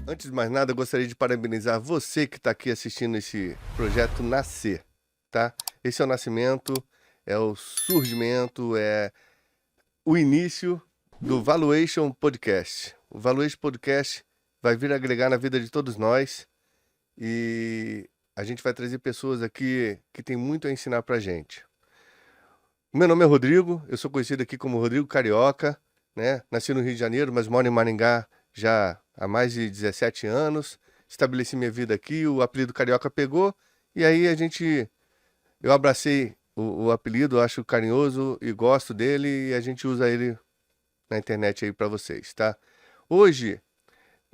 Antes de mais nada, eu gostaria de parabenizar você que está aqui assistindo esse projeto nascer, tá? Esse é o nascimento, é o surgimento, é o início do Valuation Podcast. O Valuation Podcast vai vir agregar na vida de todos nós e a gente vai trazer pessoas aqui que têm muito a ensinar pra gente. Meu nome é Rodrigo, eu sou conhecido aqui como Rodrigo Carioca, né? Nasci no Rio de Janeiro, mas moro em Maringá já há mais de 17 anos. Estabeleci minha vida aqui, o apelido Carioca pegou, e aí eu abracei o apelido, acho carinhoso e gosto dele, e a gente usa ele na internet aí para vocês, tá? Hoje,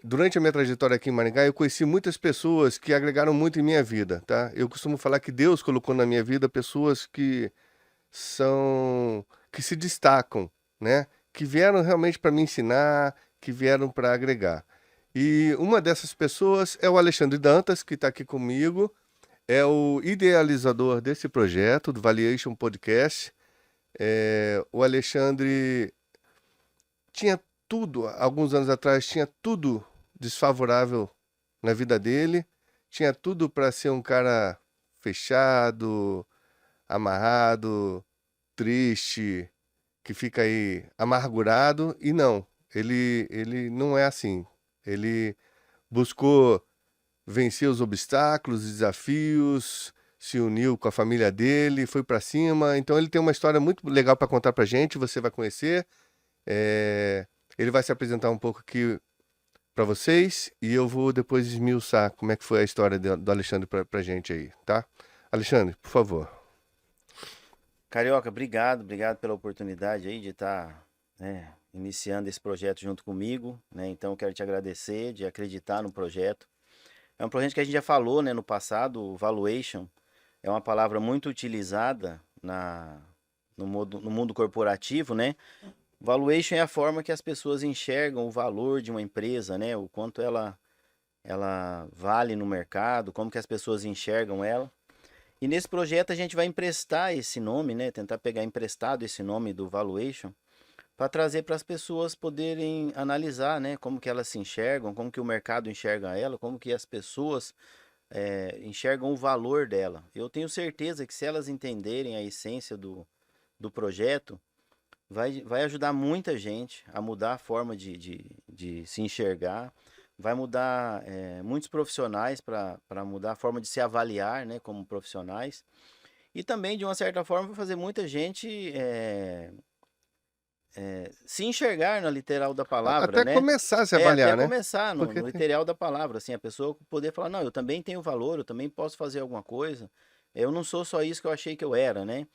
durante a minha trajetória aqui em Maringá, eu conheci muitas pessoas que agregaram muito em minha vida, tá? Eu costumo falar que Deus colocou na minha vida pessoas que se destacam, né? Que vieram realmente para me ensinar, que vieram para agregar. E uma dessas pessoas é o Alexandre Dantas, que está aqui comigo, é o idealizador desse projeto, do Valuation Podcast. O Alexandre tinha tudo, alguns anos atrás, tinha tudo desfavorável na vida dele, tinha tudo para ser um cara fechado, amarrado, triste, que fica aí amargurado, e não, ele não é assim. Ele buscou vencer os obstáculos, os desafios, se uniu com a família dele, foi para cima. Então ele tem uma história muito legal para contar pra gente, você vai conhecer. É, Ele vai se apresentar um pouco aqui para vocês e eu vou depois esmiuçar como é que foi a história do Alexandre pra gente aí, tá? Alexandre, por favor. Carioca, obrigado pela oportunidade aí de estar, iniciando esse projeto junto comigo, né? Então eu quero te agradecer de acreditar no projeto. É um projeto que a gente já falou, né, no passado, o valuation é uma palavra muito utilizada no mundo corporativo, né? Valuation é a forma que as pessoas enxergam o valor de uma empresa, né? O quanto ela vale no mercado, como que as pessoas enxergam ela. E nesse projeto a gente vai emprestar esse nome, né? Tentar pegar emprestado esse nome do valuation para trazer para as pessoas poderem analisar, né? Como que elas se enxergam, como que o mercado enxerga ela, como que as pessoas enxergam o valor dela. Eu tenho certeza que se elas entenderem a essência do projeto, vai ajudar muita gente a mudar a forma de se enxergar, vai mudar muitos profissionais para mudar a forma de se avaliar, né, como profissionais, e também, de uma certa forma, vai fazer muita gente se enxergar na literal da palavra, Até né? começar a se Até avaliar, né? começar no, Porque no literal da palavra, assim, a pessoa poder falar, não, eu também tenho valor, eu também posso fazer alguma coisa, eu não sou só isso que eu achei que eu era, né?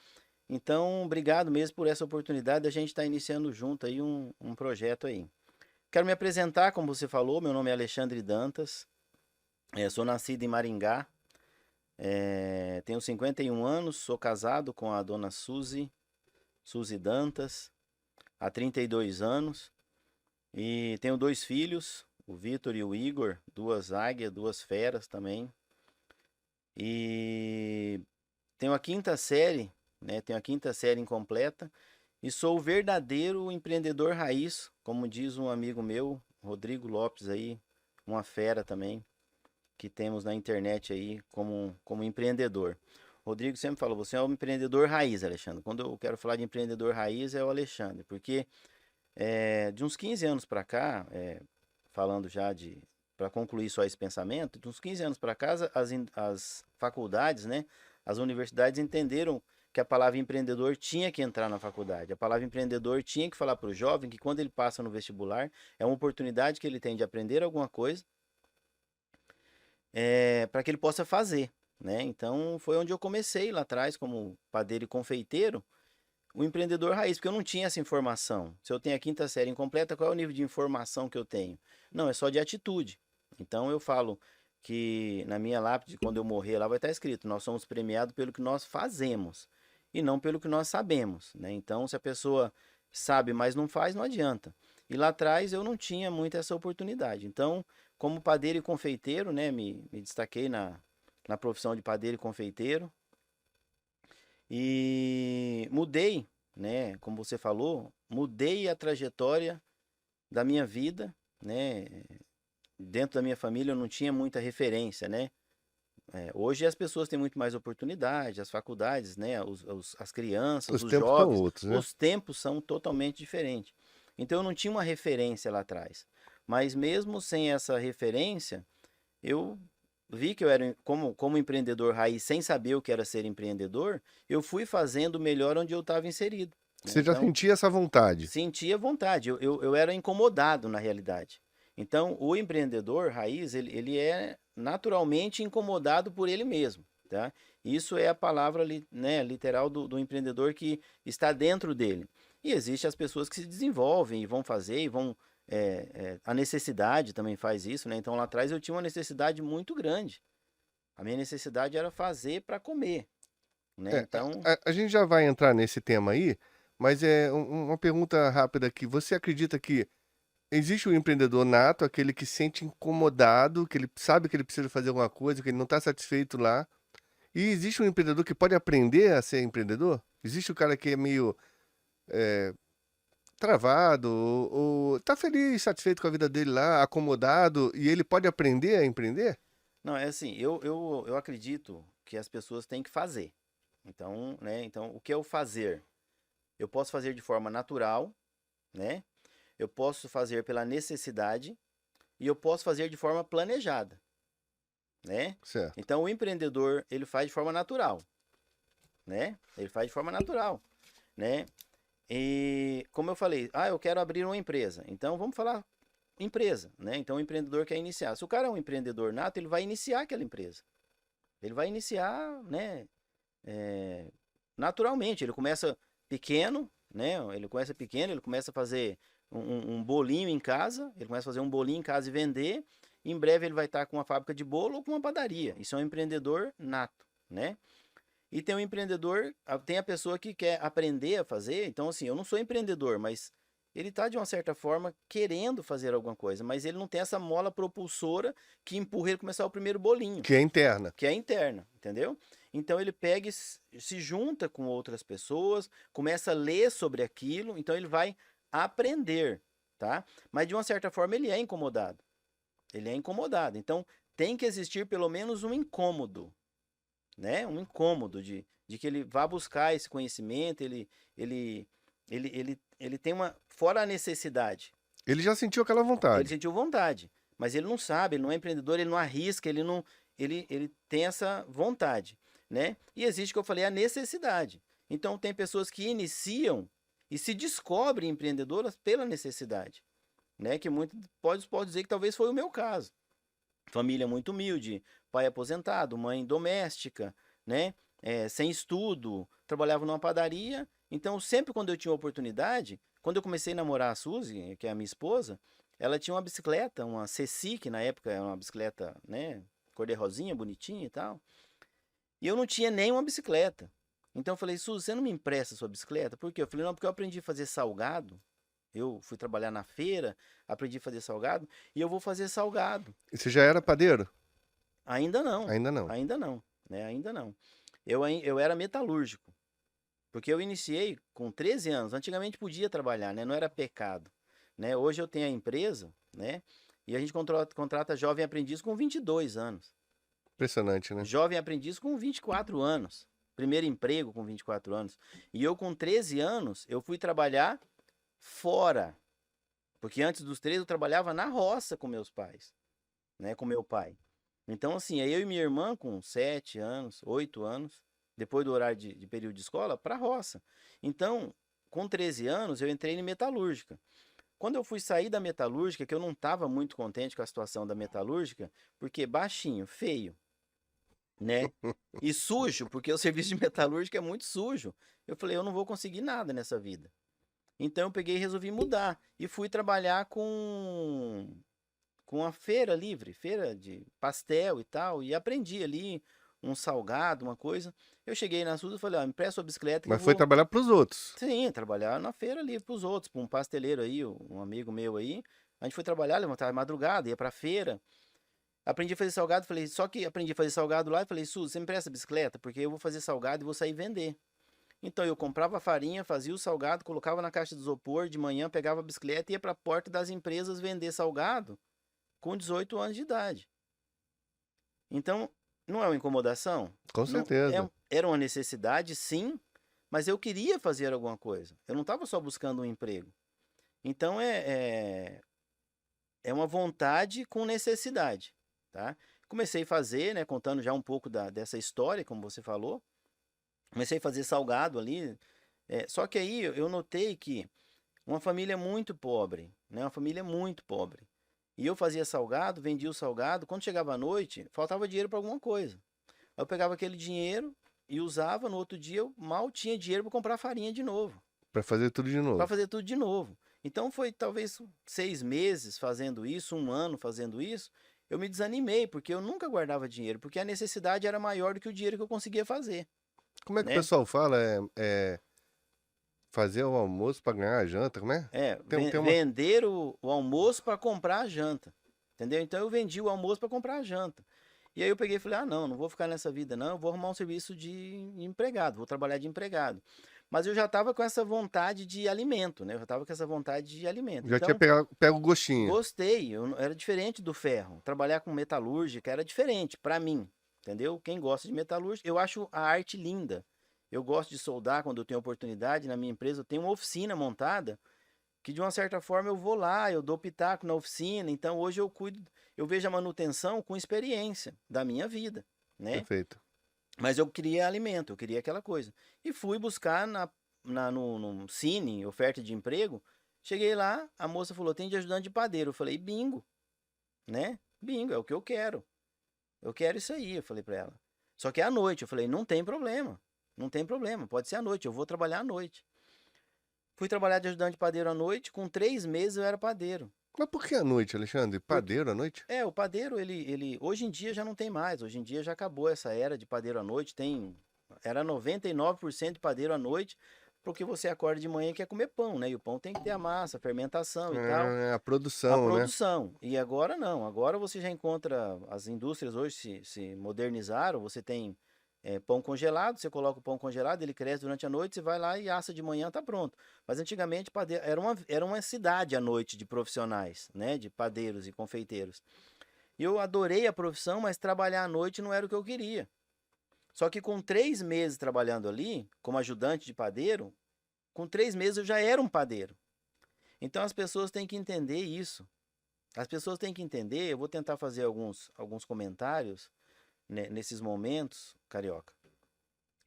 Então, obrigado mesmo por essa oportunidade da gente estar iniciando junto aí um projeto aí. Quero me apresentar, como você falou, meu nome é Alexandre Dantas, sou nascido em Maringá, tenho 51 anos, sou casado com a dona Suzy Dantas, há 32 anos, e tenho dois filhos, o Vitor e o Igor, duas águias, duas feras também, e tenho a quinta série, né? Tenho a quinta série incompleta e sou o verdadeiro empreendedor raiz, como diz um amigo meu, Rodrigo Lopes aí, uma fera também, que temos na internet aí como empreendedor. Rodrigo sempre falou, você é um empreendedor raiz, Alexandre. Quando eu quero falar de empreendedor raiz é o Alexandre, porque de uns 15 anos para cá, falando já para concluir só esse pensamento, de uns 15 anos para cá, as faculdades, né, as universidades entenderam que a palavra empreendedor tinha que entrar na faculdade. A palavra empreendedor tinha que falar para o jovem que quando ele passa no vestibular, é uma oportunidade que ele tem de aprender alguma coisa para que ele possa fazer, né? Então foi onde eu comecei lá atrás como padeiro e confeiteiro, o empreendedor raiz, porque eu não tinha essa informação. Se eu tenho a quinta série incompleta, qual é o nível de informação que eu tenho? Não, é só de atitude. Então eu falo que na minha lápide, quando eu morrer lá, vai estar escrito: nós somos premiados pelo que nós fazemos e não pelo que nós sabemos, né? Então, se a pessoa sabe, mas não faz, não adianta. E lá atrás eu não tinha muito essa oportunidade. Então, como padeiro e confeiteiro, né, me destaquei na profissão de padeiro e confeiteiro. E mudei, né? Como você falou, mudei a trajetória da minha vida, né? dentro da minha família eu não tinha muita referência, né? Hoje as pessoas têm muito mais oportunidade, as faculdades, né? As crianças, Os os tempos são jovens, outros, né? os tempos são totalmente diferentes. Então eu não tinha uma referência lá atrás. Mas mesmo sem essa referência, eu vi que eu era, como empreendedor raiz, sem saber o que era ser empreendedor, eu fui fazendo melhor onde eu estava inserido, né? Você já Então, sentia essa vontade. sentia vontade, eu era incomodado na realidade. Então, o empreendedor raiz, ele é naturalmente incomodado por ele mesmo, tá? Isso é a palavra né, literal do empreendedor que está dentro dele. E existe as pessoas que se desenvolvem e vão fazer e vão... a necessidade também faz isso, né? Então, lá atrás eu tinha uma necessidade muito grande. A minha necessidade era fazer para comer, né? É, Então, a gente já vai entrar nesse tema aí, mas uma pergunta rápida aqui. Você acredita que existe o empreendedor nato, aquele que se sente incomodado, que ele sabe que ele precisa fazer alguma coisa, que ele não está satisfeito lá? E existe um empreendedor que pode aprender a ser empreendedor? Existe o cara que é meio travado, ou tá feliz, satisfeito com a vida dele lá, acomodado, e ele pode aprender a empreender? não, é assim, eu acredito que as pessoas têm que fazer. Então, né? Então, o que é o fazer? Eu posso fazer de forma natural, né? Eu posso fazer pela necessidade e eu posso fazer de forma planejada, né? Certo. Então, o empreendedor, ele faz de forma natural, né? Ele faz de forma natural, né? E como eu falei, eu quero abrir uma empresa. Então, vamos falar empresa, né? Então, o empreendedor quer iniciar. Se o cara é um empreendedor nato, ele vai iniciar aquela empresa. Ele vai iniciar, né? Naturalmente, ele começa pequeno, né? Ele começa a fazer um bolinho em casa, ele começa a fazer um bolinho em casa e vender. Em breve ele vai estar com uma fábrica de bolo ou com uma padaria. Isso é um empreendedor nato, né? E tem um empreendedor, tem a pessoa que quer aprender a fazer. Então, assim, eu não sou empreendedor, mas ele está de uma certa forma querendo fazer alguma coisa, mas ele não tem essa mola propulsora que empurra ele a começar o primeiro bolinho, Que é interna. que é interna, entendeu? Então ele pega e se junta com outras pessoas, começa a ler sobre aquilo, então ele vai aprender, tá? Mas de uma certa forma ele é incomodado. Ele é incomodado. Então tem que existir pelo menos um incômodo, né? Um incômodo de que ele vá buscar esse conhecimento, ele tem uma... Fora a necessidade, Ele já sentiu aquela ele vontade. sentiu vontade, mas ele não sabe, ele não é empreendedor, ele não arrisca, ele não, ele tem essa vontade, né? E existe, que eu falei, a necessidade. Então tem pessoas que iniciam e se descobrem empreendedoras pela necessidade, né? Que muito pode dizer que talvez foi o meu caso. Família muito humilde, pai aposentado, mãe doméstica, né? Sem estudo, trabalhava numa padaria. Então, sempre quando eu tinha oportunidade, quando eu comecei a namorar a Suzy, que é a minha esposa, ela tinha uma bicicleta, uma Ceci, que na época era uma bicicleta, né? Cor de rosinha, bonitinha e tal. E eu não tinha nem uma bicicleta. Então eu falei, Suzy, você não me empresta sua bicicleta? Por quê? Eu falei, não, porque eu aprendi a fazer salgado. Eu fui trabalhar na feira, aprendi a fazer salgado, e eu vou fazer salgado. E você já era padeiro? Ainda não, Ainda não. ainda não, né? Ainda não. Eu era metalúrgico, porque eu iniciei com 13 anos. Antigamente podia trabalhar, né? Não era pecado, né? Hoje eu tenho a empresa, né? E a gente contrata jovem aprendiz com 22 anos. Impressionante, né? Jovem aprendiz com 24 anos. Primeiro emprego com 24 anos. E eu com 13 anos, eu fui trabalhar fora. Porque antes dos 13 eu trabalhava na roça com meus pais, né? Com meu pai. Então, assim, eu e minha irmã, com 7 anos, 8 anos, depois do horário de período de escola, para a roça. Então, com 13 anos, eu entrei em metalúrgica. Quando eu fui sair da metalúrgica, que eu não estava muito contente com a situação da metalúrgica, porque baixinho, feio, né? E sujo, porque o serviço de metalúrgica é muito sujo. Eu falei, eu não vou conseguir nada nessa vida. Então eu peguei e resolvi mudar. E fui trabalhar com a feira livre, feira de pastel e tal, e aprendi ali um salgado, uma coisa. Eu cheguei na Suzy e falei, ó, me empresta sua bicicleta que eu Mas foi vou... trabalhar para os outros. Sim, trabalhar na feira ali pros outros, para um pasteleiro aí, um amigo meu aí. A gente foi trabalhar, levantava de madrugada, ia pra feira. Aprendi a fazer salgado, falei, só que aprendi a fazer salgado lá e falei, Suzy, você me empresta a bicicleta? Porque eu vou fazer salgado e vou sair vender. Então eu comprava a farinha, fazia o salgado, colocava na caixa de isopor, de manhã pegava a bicicleta e ia para a porta das empresas vender salgado com 18 anos de idade. Então, não é uma incomodação? Com Não, certeza. era uma necessidade, sim, mas eu queria fazer alguma coisa. Eu não estava só buscando um emprego. Então, é uma vontade com necessidade, tá? Comecei a fazer, né, contando já um pouco dessa história, como você falou. Comecei a fazer salgado ali. Só que aí eu notei que uma família muito pobre, né? Uma família muito pobre. E eu fazia salgado, vendia o salgado. Quando chegava à noite, faltava dinheiro para alguma coisa. Aí eu pegava aquele dinheiro e usava. No outro dia, eu mal tinha dinheiro para comprar farinha de novo. Para fazer tudo de Para novo. fazer tudo de novo. Então foi talvez 6 meses fazendo isso, 1 ano fazendo isso. Eu me desanimei, porque eu nunca guardava dinheiro, porque a necessidade era maior do que o dinheiro que eu conseguia fazer, Como é que o né? pessoal fala? Fazer o almoço para ganhar a janta, como é? Tem uma... Vender o almoço para comprar a janta. Entendeu? Então eu vendi o almoço para comprar a janta. E aí eu peguei e falei: ah, não vou ficar nessa vida, não. Eu vou arrumar um serviço de empregado, vou trabalhar de empregado. Mas eu já estava com essa vontade de alimento, né? Eu já estava com essa vontade de alimento. Já tinha Então, pego o gostinho. gostei. Era diferente do ferro. Trabalhar com metalúrgica era diferente para mim. Entendeu? Quem gosta de metalúrgica, eu acho a arte linda. Eu gosto de soldar quando eu tenho oportunidade. Na minha empresa eu tenho uma oficina montada que de uma certa forma eu vou lá, eu dou pitaco na oficina. Então hoje eu cuido, eu vejo a manutenção com experiência da minha vida, né? Perfeito. Mas eu queria alimento, eu queria aquela coisa. E fui buscar no Cine, oferta de emprego. Cheguei lá, a moça falou: tem de ajudante de padeiro. Eu falei: bingo, né? Bingo, é o que eu quero. Eu quero isso aí, eu falei pra ela. Só que é à noite. Eu falei: não tem problema. Não tem problema, pode ser à noite, eu vou trabalhar à noite. Fui trabalhar de ajudante de padeiro à noite, com 3 meses eu era padeiro. Mas por que à noite, Alexandre? Porque, Padeiro à noite? o padeiro, hoje em dia já não tem mais, hoje em dia já acabou essa era de padeiro à noite, era 99% de padeiro à noite, porque você acorda de manhã e quer comer pão, né? E o pão tem que ter a massa, a fermentação e tal. É, a A produção, né? produção. E agora não, agora você já encontra, as indústrias hoje se modernizaram, você tem pão congelado, você coloca o pão congelado, ele cresce durante a noite, você vai lá e assa de manhã, tá pronto. Mas antigamente era uma cidade à noite de profissionais, né? De padeiros e confeiteiros. E eu adorei a profissão, mas trabalhar à noite não era o que eu queria. Só que com 3 meses trabalhando ali, como ajudante de padeiro, com 3 meses eu já era um padeiro. Então as pessoas têm que entender isso. As pessoas têm que entender, eu vou tentar fazer alguns comentários, né, nesses momentos, Carioca.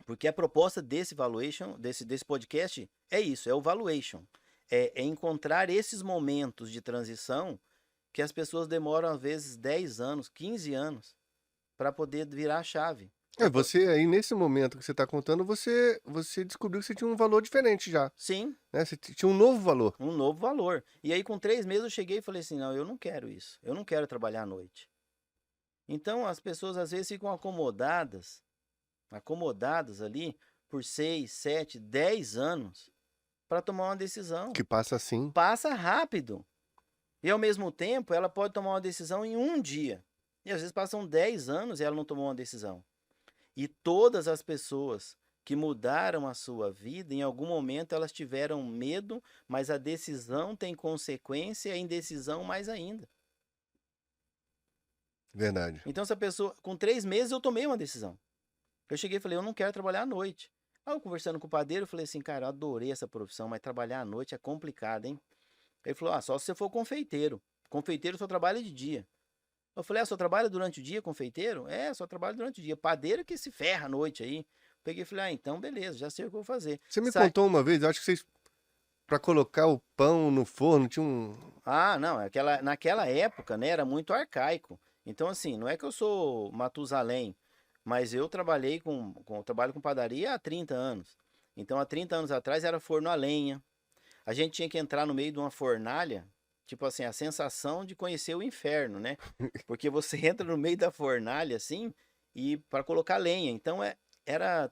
Porque a proposta desse valuation, desse podcast, é isso, é o valuation. É encontrar esses momentos de transição que as pessoas demoram, às vezes, 10 anos, 15 anos, para poder virar a chave. Você aí, nesse momento que você está contando, você descobriu que você tinha um valor diferente já, Sim, né? Você tinha um novo valor. um novo valor. E aí, com 3 meses, eu cheguei e falei assim: não, eu não quero isso. Eu não quero trabalhar à noite. Então, as pessoas, às vezes, ficam acomodadas ali por 6, 7, 10 anos para tomar uma decisão. Que passa assim. Passa rápido. E ao mesmo tempo, ela pode tomar uma decisão em um dia. E às vezes passam 10 anos e ela não tomou uma decisão. E todas as pessoas que mudaram a sua vida, em algum momento elas tiveram medo, mas a decisão tem consequência e a indecisão mais ainda. Verdade. Então, essa pessoa, com 3 meses, eu tomei uma decisão. Eu cheguei e falei: eu não quero trabalhar à noite. Aí eu conversando com o padeiro, eu falei assim: cara, eu adorei essa profissão, mas trabalhar à noite é complicado, hein? Ele falou: só se você for confeiteiro. Confeiteiro só trabalha de dia. Eu falei: só trabalha durante o dia, confeiteiro? Só trabalha durante o dia. Padeiro que se ferra à noite aí. Peguei e falei: então beleza, já sei o que eu vou fazer. Você me contou uma vez, eu acho que vocês, para colocar o pão no forno, tinha um... Não, naquela época, né, era muito arcaico. Então, assim, não é que eu sou Matusalém, mas eu trabalho com padaria há 30 anos. Então, há 30 anos atrás era forno a lenha. A gente tinha que entrar no meio de uma fornalha, tipo assim, a sensação de conhecer o inferno, né? Porque você entra no meio da fornalha, assim, e para colocar lenha. Então, era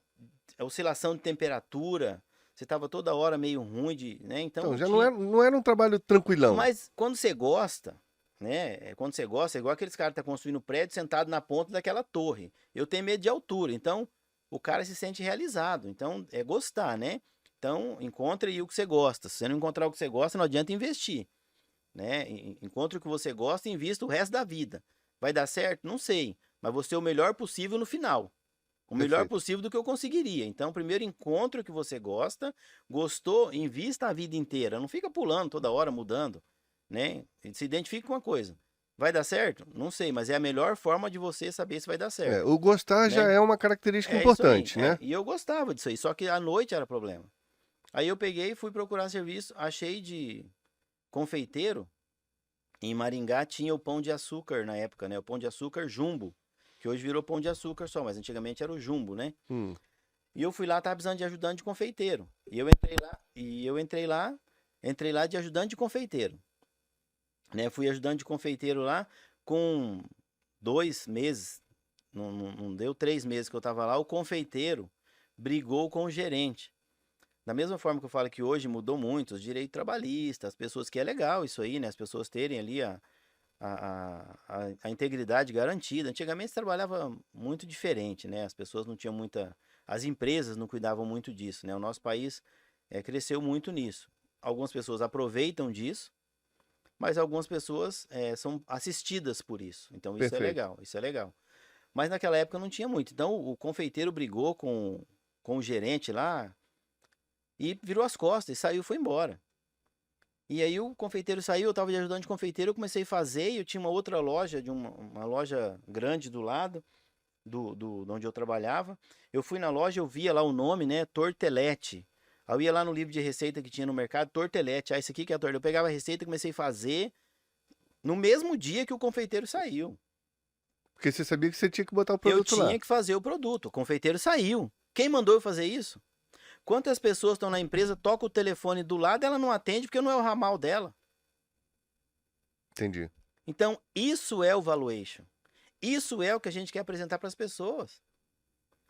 oscilação de temperatura, você estava toda hora meio ruim, né? Então já não era um trabalho tranquilão. Mas quando você gosta, né? Quando você gosta, é igual aqueles caras que estão construindo prédio sentado na ponta daquela torre. Eu tenho medo de altura, então o cara se sente realizado. Então é gostar, né? Então encontre aí o que você gosta. Se você não encontrar o que você gosta, não adianta investir. né? Encontre o que você gosta e invista o resto da vida. Vai dar certo? Não sei, mas vou ser o melhor possível no final. O melhor Perfeito. possível do que eu conseguiria. Então, primeiro encontre o que você gosta, gostou, invista a vida inteira. Não fica pulando toda hora, mudando, né? Se identifique com uma coisa. Vai dar certo? Não sei, mas é a melhor forma de você saber se vai dar certo, O gostar já né? é uma característica É isso aí. importante, né? E eu gostava disso aí, só que à noite era problema. Aí eu peguei, fui procurar serviço, achei de confeiteiro. Em Maringá tinha o Pão de Açúcar na época, né? O Pão de Açúcar Jumbo, que hoje virou Pão de Açúcar só, mas antigamente era o Jumbo, né? Hum, E eu fui lá, tava precisando de ajudante de confeiteiro. Entrei lá de ajudante de confeiteiro, né? Fui ajudante de confeiteiro lá com 2 meses, não deu 3 meses que eu tava lá, o confeiteiro brigou com o gerente. Da mesma forma que eu falo que hoje mudou muito, os direitos trabalhistas, as pessoas, que é legal isso aí, né? As pessoas terem ali a integridade garantida. Antigamente se trabalhava muito diferente, né? As pessoas não tinham muita. As empresas não cuidavam muito disso, né? O nosso país cresceu muito nisso. Algumas pessoas aproveitam disso, mas algumas pessoas são assistidas por isso. Então isso é perfeito. legal, isso é legal. Mas naquela época não tinha muito. Então o confeiteiro brigou com o gerente lá e virou as costas e saiu, foi embora. E aí o confeiteiro saiu, eu estava de ajudante de confeiteiro, eu comecei a fazer, e eu tinha uma outra loja, uma loja grande do lado de onde eu trabalhava. Eu fui na loja, eu via lá o nome, né, Tortelete. Aí eu ia lá no livro de receita que tinha no mercado, Tortelete. Ah, isso aqui que é a torta. Eu pegava a receita e comecei a fazer no mesmo dia que o confeiteiro saiu. Porque você sabia que você tinha que botar o Eu produto lá. tinha que fazer o produto, o confeiteiro saiu. Quem mandou eu fazer isso? Quantas pessoas estão na empresa, toca o telefone do lado, ela não atende porque não é o ramal dela. Entendi. Então, isso é o valuation. Isso é o que a gente quer apresentar para as pessoas.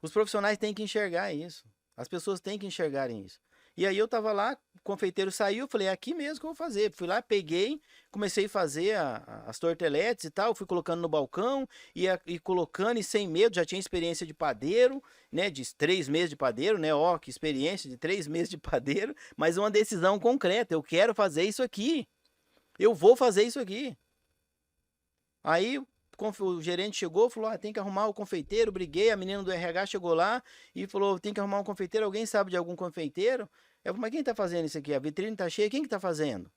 Os profissionais têm que enxergar isso. As pessoas têm que enxergarem isso. E aí eu tava lá, o confeiteiro saiu, eu falei, é aqui mesmo que eu vou fazer. Fui lá, peguei, comecei a fazer as torteletes e tal, fui colocando no balcão, e colocando, e sem medo, já tinha experiência de padeiro, né, de 3 meses de padeiro, né, ó, que experiência de 3 meses de padeiro, mas uma decisão concreta, eu quero fazer isso aqui, eu vou fazer isso aqui. Aí o gerente chegou, falou, tem que arrumar o confeiteiro, briguei, a menina do RH chegou lá e falou, tem que arrumar um confeiteiro, alguém sabe de algum confeiteiro? Eu falei, mas quem tá fazendo isso aqui? A vitrine tá cheia, quem que tá fazendo?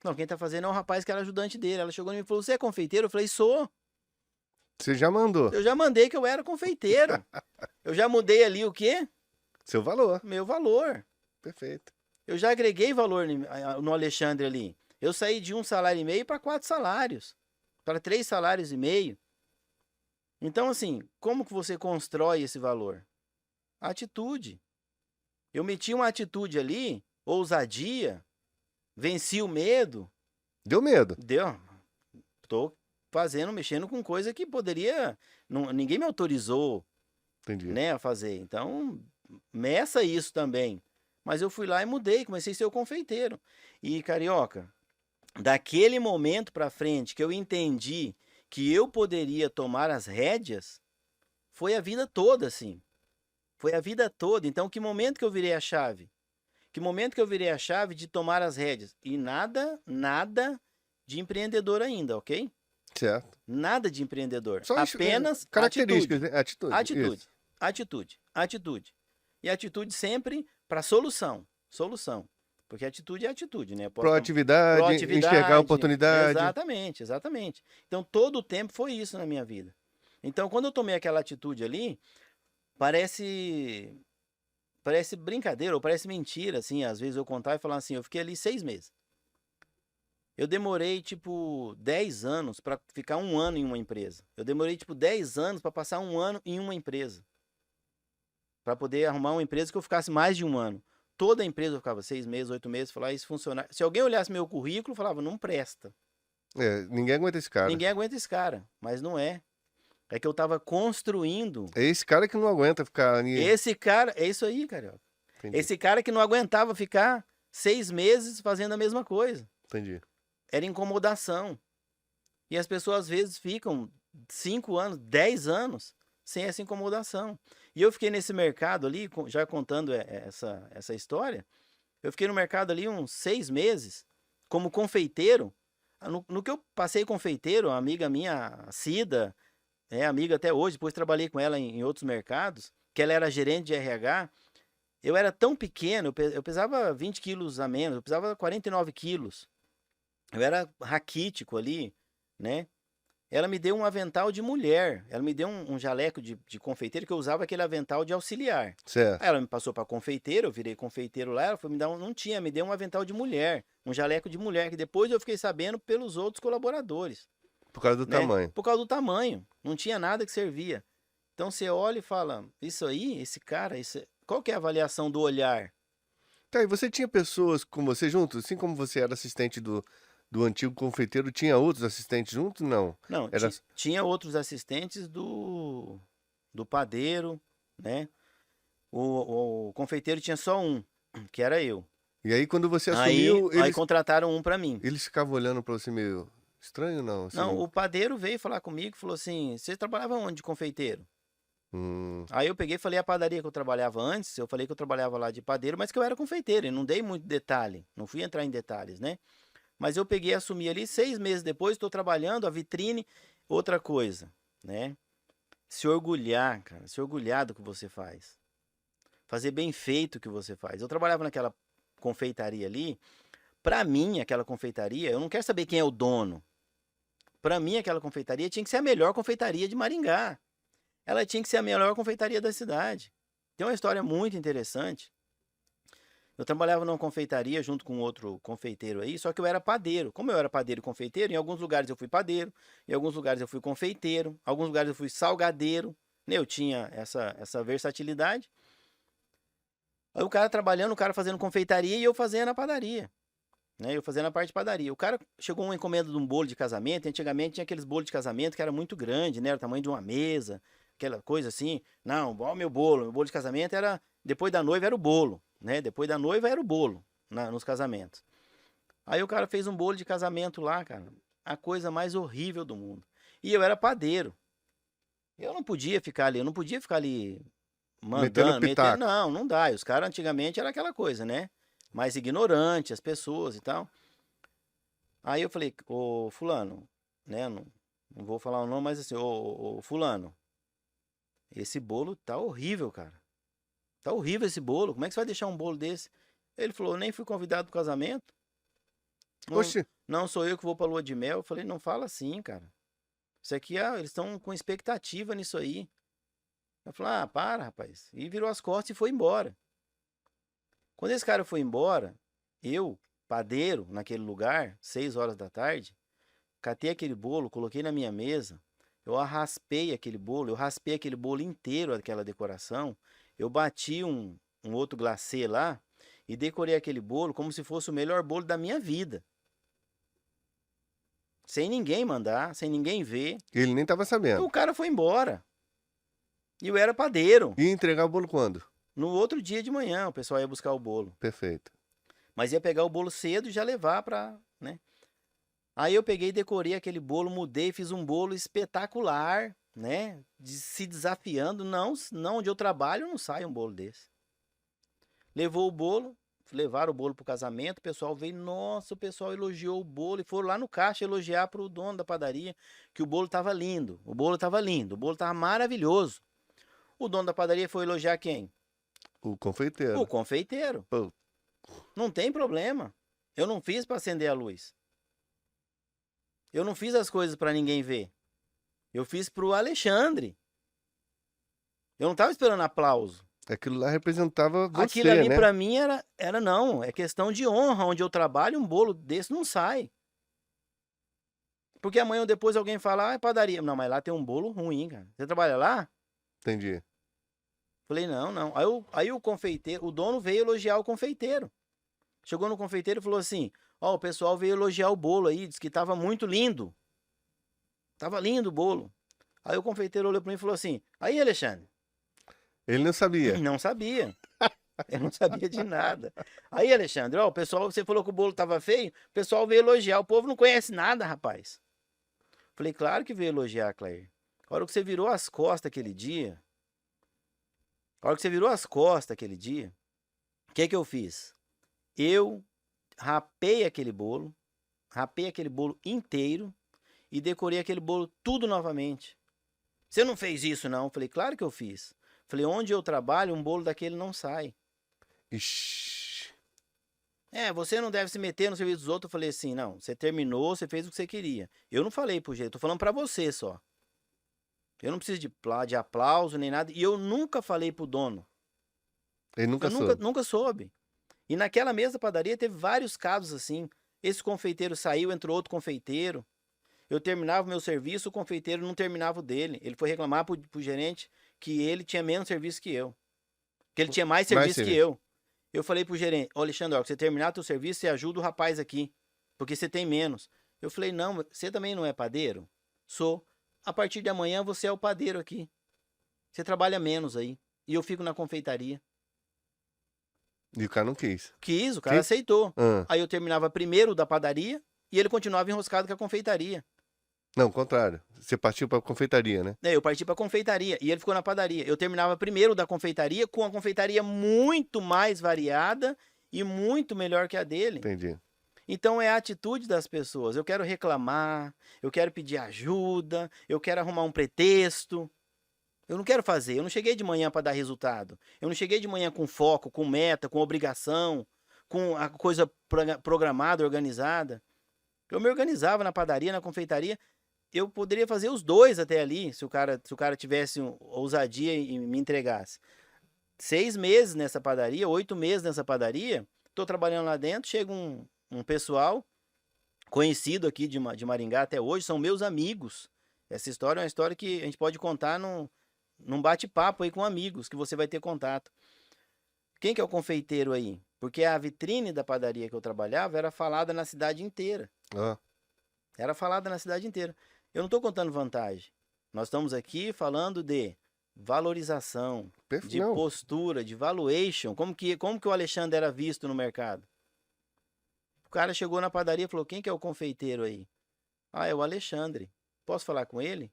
Não, quem tá fazendo é um rapaz que era ajudante dele. Ela chegou em mim e falou, você é confeiteiro? Eu falei, sou. Você já mandou. Eu já mandei que eu era confeiteiro. Eu já mudei ali o quê? Seu valor. Meu valor. Perfeito. Eu já agreguei valor no Alexandre ali. Eu saí de 1,5 salário para 4 salários. Para 3,5 salários. Então, assim, como que você constrói esse valor? Atitude. Eu meti uma atitude ali, ousadia, venci o medo. Deu medo. Deu. Tô mexendo com coisa que poderia. Ninguém me autorizou, Entendi. né, a fazer. Então, meça isso também. Mas eu fui lá e mudei, comecei a ser o confeiteiro. E, Carioca, daquele momento pra frente que eu entendi que eu poderia tomar as rédeas, foi a vida toda, assim. Foi a vida toda. Então, que momento que eu virei a chave? Que momento que eu virei a chave de tomar as rédeas? E nada de empreendedor ainda, ok? Certo. Nada de empreendedor. Só Apenas características, atitude. né? Atitude. Atitude. Isso. Atitude. E atitude sempre para solução. Solução. Porque atitude é atitude, né? Proatividade, enxergar a oportunidade. Exatamente. Então, todo o tempo foi isso na minha vida. Então, quando eu tomei aquela atitude ali, parece brincadeira, ou parece mentira, assim, às vezes eu contar e falar assim, eu fiquei ali 6 meses. Eu demorei, 10 anos para ficar 1 ano em uma empresa. Eu demorei, 10 anos para passar 1 ano em uma empresa. Para poder arrumar uma empresa que eu ficasse mais de 1 ano. Toda a empresa eu ficava 6 meses, 8 meses, falar isso funcionar. Se alguém olhasse meu currículo, falava, não presta. Ninguém aguenta esse cara. Ninguém aguenta esse cara, mas não é. É que eu tava construindo. É esse cara que não aguenta ficar ali. Esse cara, é isso aí, Carioca. Entendi. Esse cara que não aguentava ficar 6 meses fazendo a mesma coisa. Entendi. Era incomodação. E as pessoas às vezes ficam 5 anos, 10 anos sem essa incomodação. E eu fiquei nesse mercado ali, já contando essa história, eu fiquei no mercado ali uns 6 meses como confeiteiro, No que eu passei confeiteiro, uma amiga minha, a Cida, é amiga até hoje, depois trabalhei com ela em outros mercados, que ela era gerente de RH. Eu era tão pequeno, eu pesava 20 quilos a menos, eu pesava 49 quilos. Eu era raquítico ali, né? Ela me deu um avental de mulher. Ela me deu um jaleco de confeiteiro, que eu usava aquele avental de auxiliar. Aí Certo. ela me passou para confeiteiro, eu virei confeiteiro lá. Ela foi me dar não tinha, me deu um avental de mulher, um jaleco de mulher, que depois eu fiquei sabendo pelos outros colaboradores, Por causa do né? tamanho. Por causa do tamanho. Não tinha nada que servia. Então você olha e fala: isso aí, esse cara, qual que é a avaliação do olhar? Tá, e você tinha pessoas com você junto? Assim como você era assistente do antigo confeiteiro, tinha outros assistentes juntos? Não. Não, Era... tinha outros assistentes do padeiro, né? O confeiteiro tinha só um, que era eu. E aí, quando você Aí, assumiu, aí contrataram um pra mim. eles ficavam olhando pra você meio estranho, não? Não, Assim, o padeiro veio falar comigo e falou assim: você trabalhava onde de confeiteiro? hum, Aí eu peguei e falei a padaria que eu trabalhava antes, eu falei que eu trabalhava lá de padeiro, mas que eu era confeiteiro, e não dei muito detalhe, não fui entrar em detalhes, né? Mas eu peguei e assumi ali, 6 meses depois, estou trabalhando, a vitrine, outra coisa, né? Se orgulhar, cara, se orgulhar do que você faz. Fazer bem feito o que você faz. Eu trabalhava naquela confeitaria ali, pra mim, aquela confeitaria, eu não quero saber quem é o dono. Pra mim, aquela confeitaria tinha que ser a melhor confeitaria de Maringá. Ela tinha que ser a melhor confeitaria da cidade. Tem uma história muito interessante. Eu trabalhava numa confeitaria junto com outro confeiteiro aí, só que eu era padeiro. Como eu era padeiro e confeiteiro, em alguns lugares eu fui padeiro, em alguns lugares eu fui confeiteiro, em alguns lugares eu fui salgadeiro, né? Eu tinha essa versatilidade. Aí o cara trabalhando, o cara fazendo confeitaria e eu fazendo a padaria, né? Eu fazendo a parte de padaria. O cara chegou uma encomenda de um bolo de casamento, e antigamente tinha aqueles bolos de casamento que era muito grande, né? Era o tamanho de uma mesa, aquela coisa assim. Não, ó, meu bolo de casamento era, depois da noiva era o bolo, né? Depois da noiva era o bolo nos casamentos. Aí o cara fez um bolo de casamento lá, cara, a coisa mais horrível do mundo. E eu era padeiro. Eu não podia ficar ali, eu não podia ficar ali metendo mandando, metendo, pitaco. não dá. E os caras antigamente era aquela coisa, né? Mais ignorante, as pessoas e tal. Aí eu falei, ô fulano, né? Não vou falar o nome, mas assim, ô fulano, esse bolo tá horrível, cara. Tá horrível esse bolo. Como é que você vai deixar um bolo desse? Ele falou, nem fui convidado pro casamento. Não, Oxe, não sou eu que vou pra lua de mel. Eu falei, não fala assim, cara. Isso aqui, eles estão com expectativa nisso aí. Eu falei, ah, para, rapaz. E virou as costas e foi embora. Quando esse cara foi embora, eu, padeiro, naquele lugar, 6 horas da tarde, catei aquele bolo, coloquei na minha mesa, eu raspei aquele bolo, eu raspei aquele bolo inteiro, aquela decoração, eu bati um outro glacê lá e decorei aquele bolo como se fosse o melhor bolo da minha vida. Sem ninguém mandar, sem ninguém ver. ele nem tava sabendo. O cara foi embora. E eu era padeiro. Ia entregar o bolo quando? No outro dia de manhã, o pessoal ia buscar o bolo. Perfeito. Mas ia pegar o bolo cedo e já levar pra, né? Aí eu peguei e decorei aquele bolo, mudei, fiz um bolo espetacular, né? Se desafiando. Não, onde eu trabalho não sai um bolo desse. Levou o bolo, levaram o bolo pro casamento, o pessoal veio, nossa, o pessoal elogiou o bolo e foram lá no caixa elogiar pro dono da padaria que o bolo tava lindo, o bolo tava lindo, o bolo tava maravilhoso. O dono da padaria foi elogiar quem? O O confeiteiro. confeiteiro. Pô, Não tem problema. Eu não fiz para acender a luz. Eu não fiz as coisas para ninguém ver. Eu fiz pro Alexandre. Eu não tava esperando aplauso. aquilo lá representava Aquilo você, ali né? para mim era não, é questão de honra. Onde eu trabalho, um bolo desse não sai. Porque amanhã ou depois alguém fala, ah, é padaria. Não, mas lá tem um bolo ruim, cara. Você trabalha lá? Entendi. Falei, não, não. Aí o confeiteiro, o dono veio elogiar o confeiteiro. Chegou no confeiteiro e falou assim, ó, o pessoal veio elogiar o bolo aí, disse que tava muito lindo. Tava lindo o bolo. Aí o confeiteiro olhou para mim e falou assim, aí, Alexandre, Ele não sabia. não sabia. Eu não sabia de nada. Aí, Alexandre, ó, o pessoal, você falou que o bolo tava feio, o pessoal veio elogiar. O povo não conhece nada, rapaz. Falei, claro que veio elogiar, Clair. A hora que você virou as costas aquele dia, o que eu fiz? Eu rapei aquele bolo, rapei aquele bolo inteiro e decorei aquele bolo tudo novamente. Você não fez isso, não? Eu falei, claro que eu fiz. Falei, onde eu trabalho, um bolo daquele não sai. Ixi. Você não deve se meter no serviço dos outros. Eu falei assim, não, você terminou, você fez o que você queria. Eu não falei pro jeito, tô falando pra você só. Eu não preciso de aplauso nem nada. E eu nunca falei pro dono. Ele nunca Eu soube. nunca soube. E naquela mesma padaria teve vários casos assim. Esse confeiteiro saiu, entrou outro confeiteiro. Eu terminava o meu serviço, o confeiteiro não terminava o dele. Ele foi reclamar pro gerente que ele tinha menos serviço que eu. Que ele tinha mais serviço que eu. Eu falei pro gerente, ô Alexandre, ó, que você terminar teu serviço, você ajuda o rapaz aqui. Porque você tem menos. Eu falei, não, você também não é padeiro? Sou. A partir de amanhã você é o padeiro aqui. Você trabalha menos aí. E eu fico na confeitaria. E o cara não quis. Quis, o cara aceitou. Ah. Aí eu terminava primeiro da padaria e ele continuava enroscado com a confeitaria. Não, o contrário. Você partiu pra confeitaria, né? Eu parti pra confeitaria e ele ficou na padaria. Eu terminava primeiro da confeitaria com a confeitaria muito mais variada e muito melhor que a dele. Entendi. Então é a atitude das pessoas. Eu quero reclamar, eu quero pedir ajuda, eu quero arrumar um pretexto. Eu não quero fazer. Eu não cheguei de manhã para dar resultado. Eu não cheguei de manhã com foco, com meta, com obrigação, com a coisa programada, organizada. Eu me organizava na padaria, na confeitaria. Eu poderia fazer os dois até ali, se o cara tivesse ousadia e me entregasse. 6 meses nessa padaria, 8 meses nessa padaria, tô trabalhando lá dentro, chega um pessoal conhecido aqui de Maringá até hoje, são meus amigos. Essa história é uma história que a gente pode contar num bate-papo aí com amigos, que você vai ter contato. Quem que é o confeiteiro aí? Porque a vitrine da padaria que eu trabalhava era falada na cidade inteira. Ah. Era falada na cidade inteira. Eu não estou contando vantagem. Nós estamos aqui falando de valorização, de Não. postura, de valuation. Como que o Alexandre era visto no mercado? O cara chegou na padaria e falou, quem que é o confeiteiro aí? Ah, é o Alexandre. Posso falar com ele?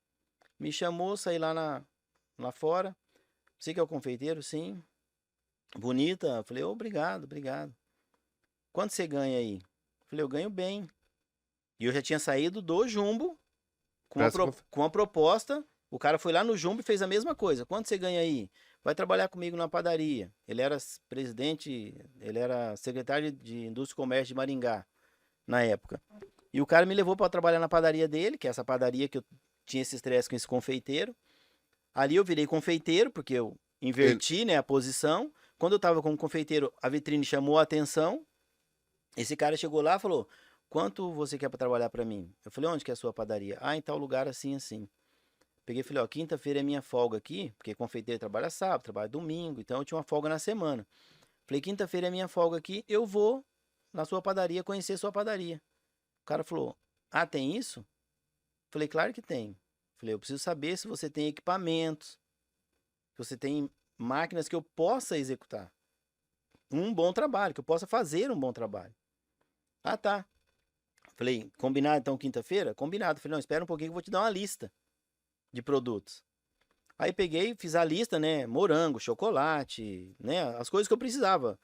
Me chamou, saí lá fora. Você que é o confeiteiro? Sim. Bonita? Eu falei, obrigado, obrigado. Quanto você ganha aí? Eu falei, eu ganho bem. E eu já tinha saído do Jumbo com uma proposta. O cara foi lá no Jumbo e fez a mesma coisa. Quanto você ganha aí? Vai trabalhar comigo na padaria. Ele era ele era secretário de Indústria e Comércio de Maringá, na época. E o cara me levou para trabalhar na padaria dele, que é essa padaria que eu tinha esse estresse com esse confeiteiro. Ali eu virei confeiteiro, porque eu inverti, né, a posição. Quando eu tava como confeiteiro, a vitrine chamou a atenção. Esse cara chegou lá e falou, quanto você quer para trabalhar para mim? Eu falei, onde que é a sua padaria? Ah, em tal lugar assim, assim. Peguei e falei, ó, quinta-feira é minha folga aqui, porque confeiteiro trabalha sábado, trabalha domingo, então eu tinha uma folga na semana. Falei, quinta-feira é minha folga aqui, eu vou na sua padaria conhecer sua padaria. O cara falou, ah, tem isso? Falei, claro que tem. Falei, eu preciso saber se você tem equipamentos, se você tem máquinas que eu possa executar um bom trabalho, que eu possa fazer um bom trabalho. Ah, tá. Falei, combinado então quinta-feira? Combinado. Falei, não, espera um pouquinho que eu vou te dar uma lista de produtos. Aí peguei, fiz a lista, né? Morango, chocolate, né? As coisas que eu precisava.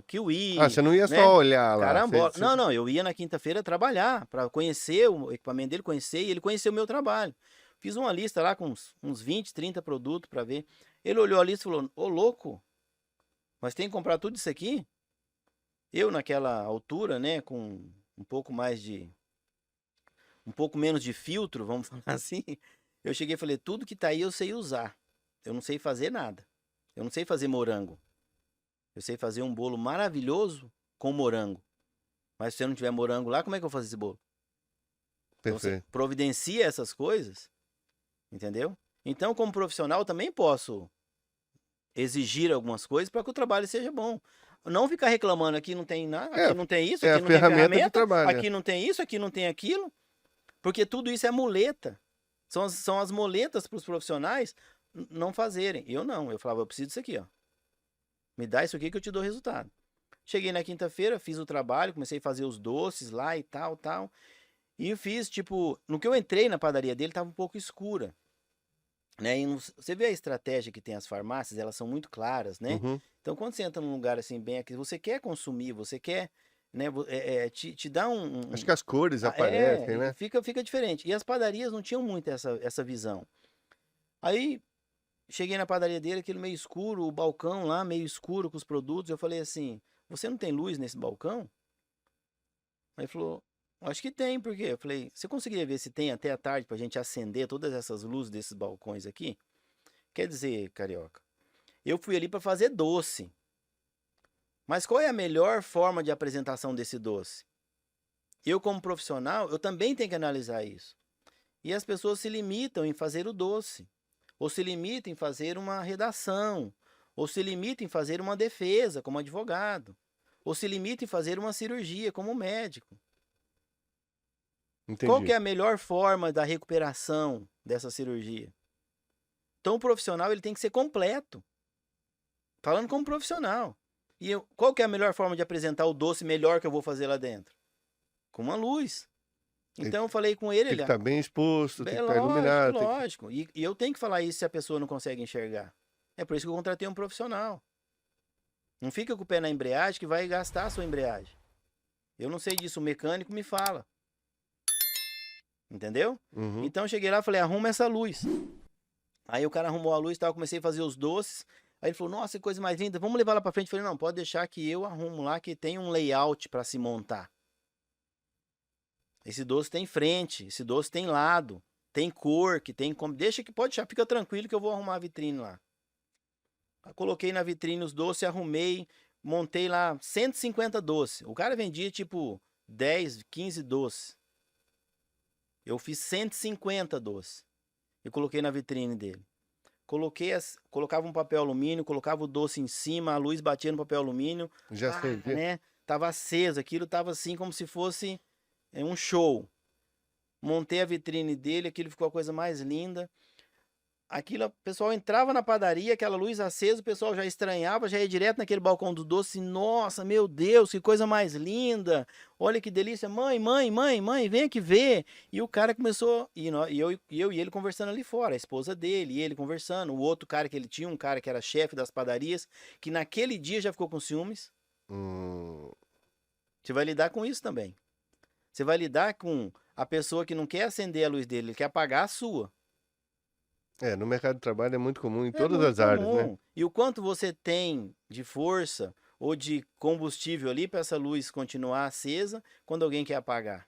Kiwi. Ah, você não ia né? só olhar lá. Carambola. Não, eu ia na quinta-feira trabalhar para conhecer o equipamento dele, conhecer e ele conhecer o meu trabalho. Fiz uma lista lá com uns 20, 30 produtos para ver. Ele olhou a lista e falou, ô louco, mas tem que comprar tudo isso aqui? Eu naquela altura, né, com um pouco menos de filtro, vamos falar assim, eu cheguei e falei, tudo que tá aí eu sei usar. Eu não sei fazer nada. Eu não sei fazer morango. Eu sei fazer um bolo maravilhoso com morango. Mas se você não tiver morango lá, como é que eu vou fazer esse bolo? Então, você providencia essas coisas, entendeu? Então, como profissional, eu também posso exigir algumas coisas para que o trabalho seja bom. Não ficar reclamando, aqui não tem nada, aqui não tem isso, aqui não tem ferramenta, aqui não tem isso, aqui não tem aquilo. Porque tudo isso é muleta. São as muletas para os profissionais não fazerem. Eu não, eu falava, eu preciso disso aqui, ó. Me dá isso aqui que eu te dou resultado. Cheguei na quinta-feira, fiz o trabalho, comecei a fazer os doces lá e tal. E eu fiz, tipo, no que eu entrei na padaria dele, estava um pouco escura. Né? E você vê a estratégia que tem as farmácias, elas são muito claras, né? Uhum. Então, quando você entra num lugar assim, bem aqui, você quer consumir, você quer né? Te dá Acho que as cores aparecem, né? fica diferente. E as padarias não tinham muito essa visão. Aí cheguei na padaria dele, aquele meio escuro, o balcão lá meio escuro com os produtos. Eu falei assim: você não tem luz nesse balcão? Aí ele falou: acho que tem, por quê? Eu falei: você conseguiria ver se tem até a tarde pra gente acender todas essas luzes desses balcões aqui? Quer dizer, Carioca, eu fui ali pra fazer doce. Mas qual é a melhor forma de apresentação desse doce? Eu, como profissional, eu também tenho que analisar isso. E as pessoas se limitam em fazer o doce, ou se limitam em fazer uma redação, ou se limitam em fazer uma defesa como advogado, ou se limitam em fazer uma cirurgia como médico. Qual que Entendi. é a melhor forma da recuperação dessa cirurgia? Então o profissional ele tem que ser completo, falando como profissional. Qual que é a melhor forma de apresentar o doce melhor que eu vou fazer lá dentro? Com uma luz. Ele Então eu falei com ele, tem que estar bem exposto, tem é que estar lógico, iluminado. lógico. E eu tenho que falar isso se a pessoa não consegue enxergar. É por isso que eu contratei um profissional. Não fica com o pé na embreagem que vai gastar a sua embreagem. Eu não sei disso, o mecânico me fala. Entendeu? Uhum. Então eu cheguei lá e falei: arruma essa luz. Aí o cara arrumou a luz e tal, eu comecei a fazer os doces. Aí ele falou: nossa, que coisa mais linda, vamos levar lá pra frente. Eu falei: não, pode deixar que eu arrumo lá, que tem um layout para se montar. Esse doce tem frente, esse doce tem lado, tem cor, que tem como. Deixa que pode deixar, fica tranquilo que eu vou arrumar a vitrine lá. Eu coloquei na vitrine os doces, arrumei, montei lá 150 doces. O cara vendia tipo 10, 15 doces. Eu fiz 150 doces e coloquei na vitrine dele. Colocava um papel alumínio, colocava o doce em cima, a luz batia no papel alumínio, Já acendi. né? Tava aceso, aquilo tava assim como se fosse um show. Montei a vitrine dele, aquilo ficou a coisa mais linda. Aquilo, o pessoal entrava na padaria, aquela luz acesa, o pessoal já estranhava, já ia direto naquele balcão do doce. Nossa, meu Deus, que coisa mais linda! Olha que delícia, mãe, vem aqui ver. E o cara começou, eu e ele conversando ali fora, a esposa dele e ele conversando. O outro cara que ele tinha, um cara que era chefe das padarias, que naquele dia já ficou com ciúmes. Hum, Você vai lidar com isso também. Você vai lidar com a pessoa que não quer acender a luz dele, ele quer apagar a sua. no mercado de trabalho é muito comum em É todas muito as áreas, né? comum. E o quanto você tem de força ou de combustível ali para essa luz continuar acesa quando alguém quer apagar?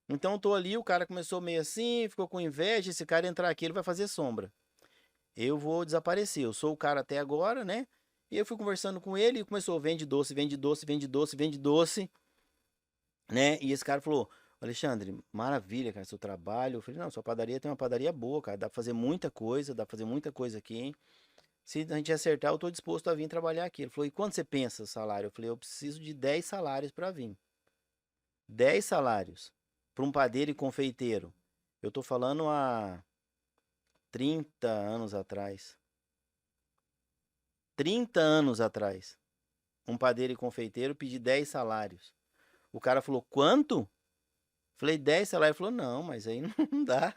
Então eu tô ali, o cara começou meio assim, ficou com inveja, esse cara entrar aqui, ele vai fazer sombra. Eu vou desaparecer. Eu sou o cara até agora, né? E eu fui conversando com ele e começou, vende doce, vende doce, vende doce, vende doce, né? E esse cara falou: Alexandre, maravilha, cara, seu trabalho. Eu falei: não, sua padaria tem uma padaria boa, cara, dá pra fazer muita coisa, dá pra fazer muita coisa aqui, hein? Se a gente acertar, eu tô disposto a vir trabalhar aqui. Ele falou: e quanto você pensa o salário? Eu falei: eu preciso de 10 salários para vir. 10 salários para um padeiro e confeiteiro. Eu tô falando há 30 anos atrás. 30 anos atrás. Um padeiro e confeiteiro pedi 10 salários. O cara falou: quanto? Falei: 10 salários. Ele falou: não, mas aí não dá.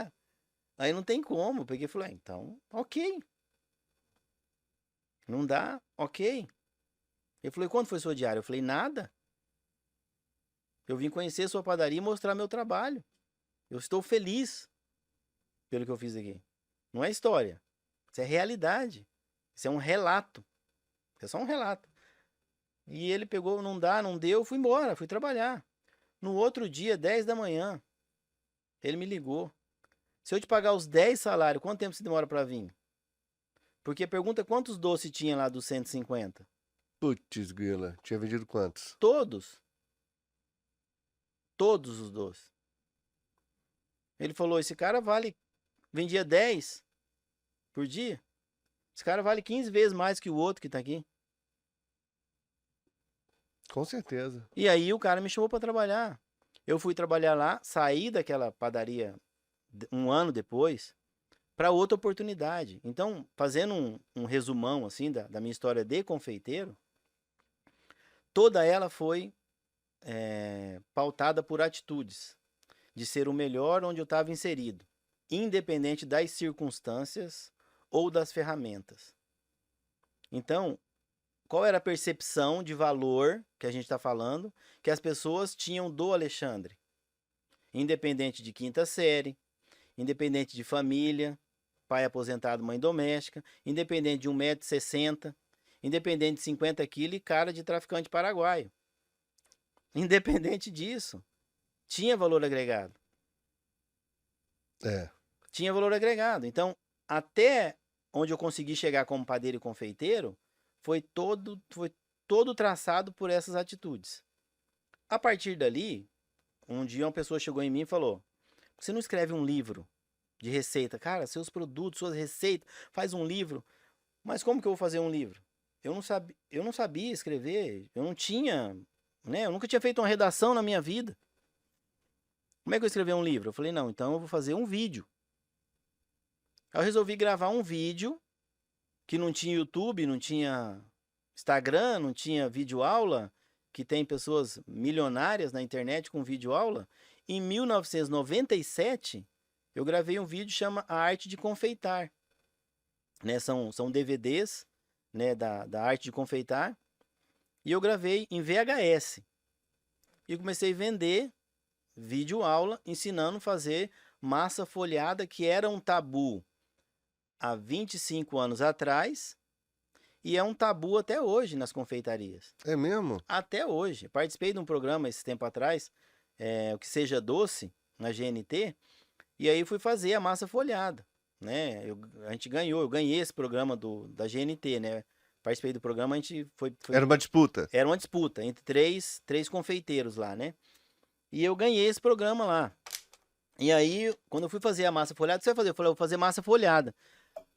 Aí não tem como. Eu peguei e falei: então, ok. Não dá, ok. Ele falou: e quanto foi sua diária? Eu falei: nada. Eu vim conhecer sua padaria e mostrar meu trabalho. Eu estou feliz pelo que eu fiz aqui. Não é história. Isso é realidade. Isso é um relato. Isso é só um relato. E ele pegou, não dá, não deu, fui embora, fui trabalhar. No outro dia, 10 da manhã, ele me ligou. Se eu te pagar os 10 salários, quanto tempo você demora para vir? Porque pergunta quantos doces tinha lá dos 150. Putz, grila. Tinha vendido quantos? Todos. Todos os doces. Ele falou: esse cara vendia 10 por dia. Esse cara vale 15 vezes mais que o outro que tá aqui. Com certeza. E aí o cara me chamou para trabalhar. Eu fui trabalhar lá, saí daquela padaria um ano depois para outra oportunidade. Então, fazendo um resumão assim da minha história de confeiteiro, toda ela foi pautada por atitudes de ser o melhor onde eu estava inserido, independente das circunstâncias ou das ferramentas. Então, qual era a percepção de valor que a gente está falando que as pessoas tinham do Alexandre? Independente de quinta série, independente de família, pai aposentado, mãe doméstica, independente de 1,60 m, independente de 50 quilos e cara de traficante paraguaio. Independente disso, tinha valor agregado. É. Tinha valor agregado. Então, até onde eu consegui chegar como padeiro e confeiteiro, foi todo traçado por essas atitudes. A partir dali, um dia uma pessoa chegou em mim e falou: você não escreve um livro de receita? Cara, seus produtos, suas receitas, faz um livro. Mas como que eu vou fazer um livro? Eu não sabia escrever, eu não tinha, né? Eu nunca tinha feito uma redação na minha vida. Como é que eu escrevi um livro? Eu falei, não, então eu vou fazer um vídeo. Aí eu resolvi gravar um vídeo que não tinha YouTube, não tinha Instagram, não tinha videoaula, que tem pessoas milionárias na internet com videoaula. Em 1997, eu gravei um vídeo que chama A Arte de Confeitar. Né? São DVDs, né, da arte de confeitar. E eu gravei em VHS. E comecei a vender videoaula ensinando a fazer massa folhada, que era um tabu há 25 anos atrás e é um tabu até hoje nas confeitarias. É mesmo? Até hoje. Participei de um programa esse tempo atrás, o Que Seja Doce, na GNT, e aí fui fazer a massa folhada. Né? A gente ganhou, eu ganhei esse programa da GNT, né? Participei do programa, a gente foi Era uma disputa. Era uma disputa entre três confeiteiros lá, né? E eu ganhei esse programa lá. E aí, quando eu fui fazer a massa folhada, o que você vai fazer? Eu falei, eu vou fazer massa folhada.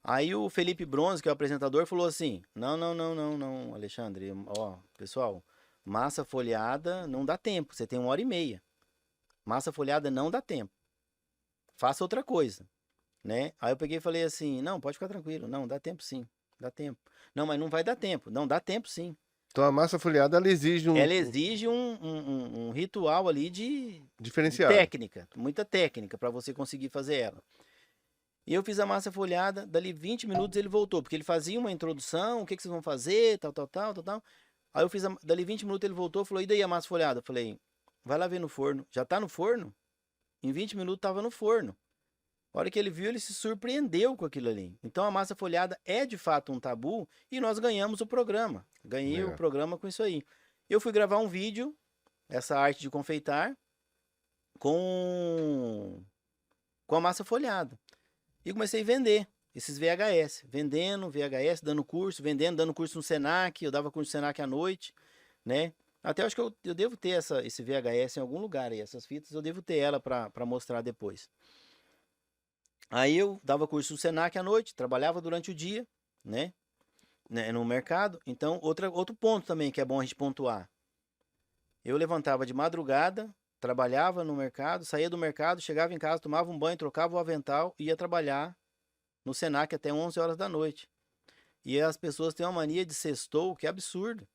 Aí o Felipe Bronze, que é o apresentador, falou assim: não, Alexandre, ó, pessoal, massa folhada não dá tempo, você tem 1h30. Massa folhada não dá tempo. Faça outra coisa, né? Aí eu peguei e falei assim: não, pode ficar tranquilo, não, dá tempo sim, dá tempo. Não, mas não vai dar tempo. Não, dá tempo sim. Então a massa folhada, ela exige Ela exige um ritual ali de diferenciado. técnica, muita técnica para você conseguir fazer ela. E eu fiz a massa folhada, dali 20 minutos ele voltou, porque ele fazia uma introdução, o que vocês vão fazer, tal. Aí eu fiz, dali 20 minutos ele voltou e falou, e daí a massa folhada? Eu falei, vai lá ver no forno. Já tá no forno? Em 20 minutos tava no forno. A hora que ele viu, ele se surpreendeu com aquilo ali. Então a massa folhada é de fato um tabu e nós ganhamos o programa. Ganhei o programa com isso aí. Eu fui gravar um vídeo, essa arte de confeitar, com a massa folhada. E comecei a vender esses VHS. Vendendo VHS, dando curso, dando curso no Senac. Eu dava curso no Senac à noite, né? Até acho que eu devo ter esse VHS em algum lugar aí. Essas fitas eu devo ter ela para mostrar depois. Aí eu dava curso no Senac à noite, trabalhava durante o dia, né? No mercado. Então, outro ponto também que é bom a gente pontuar. Eu levantava de madrugada, trabalhava no mercado, saía do mercado, chegava em casa, tomava um banho, trocava o avental e ia trabalhar no Senac até 11 horas da noite. E as pessoas têm uma mania de sextou, que é absurdo.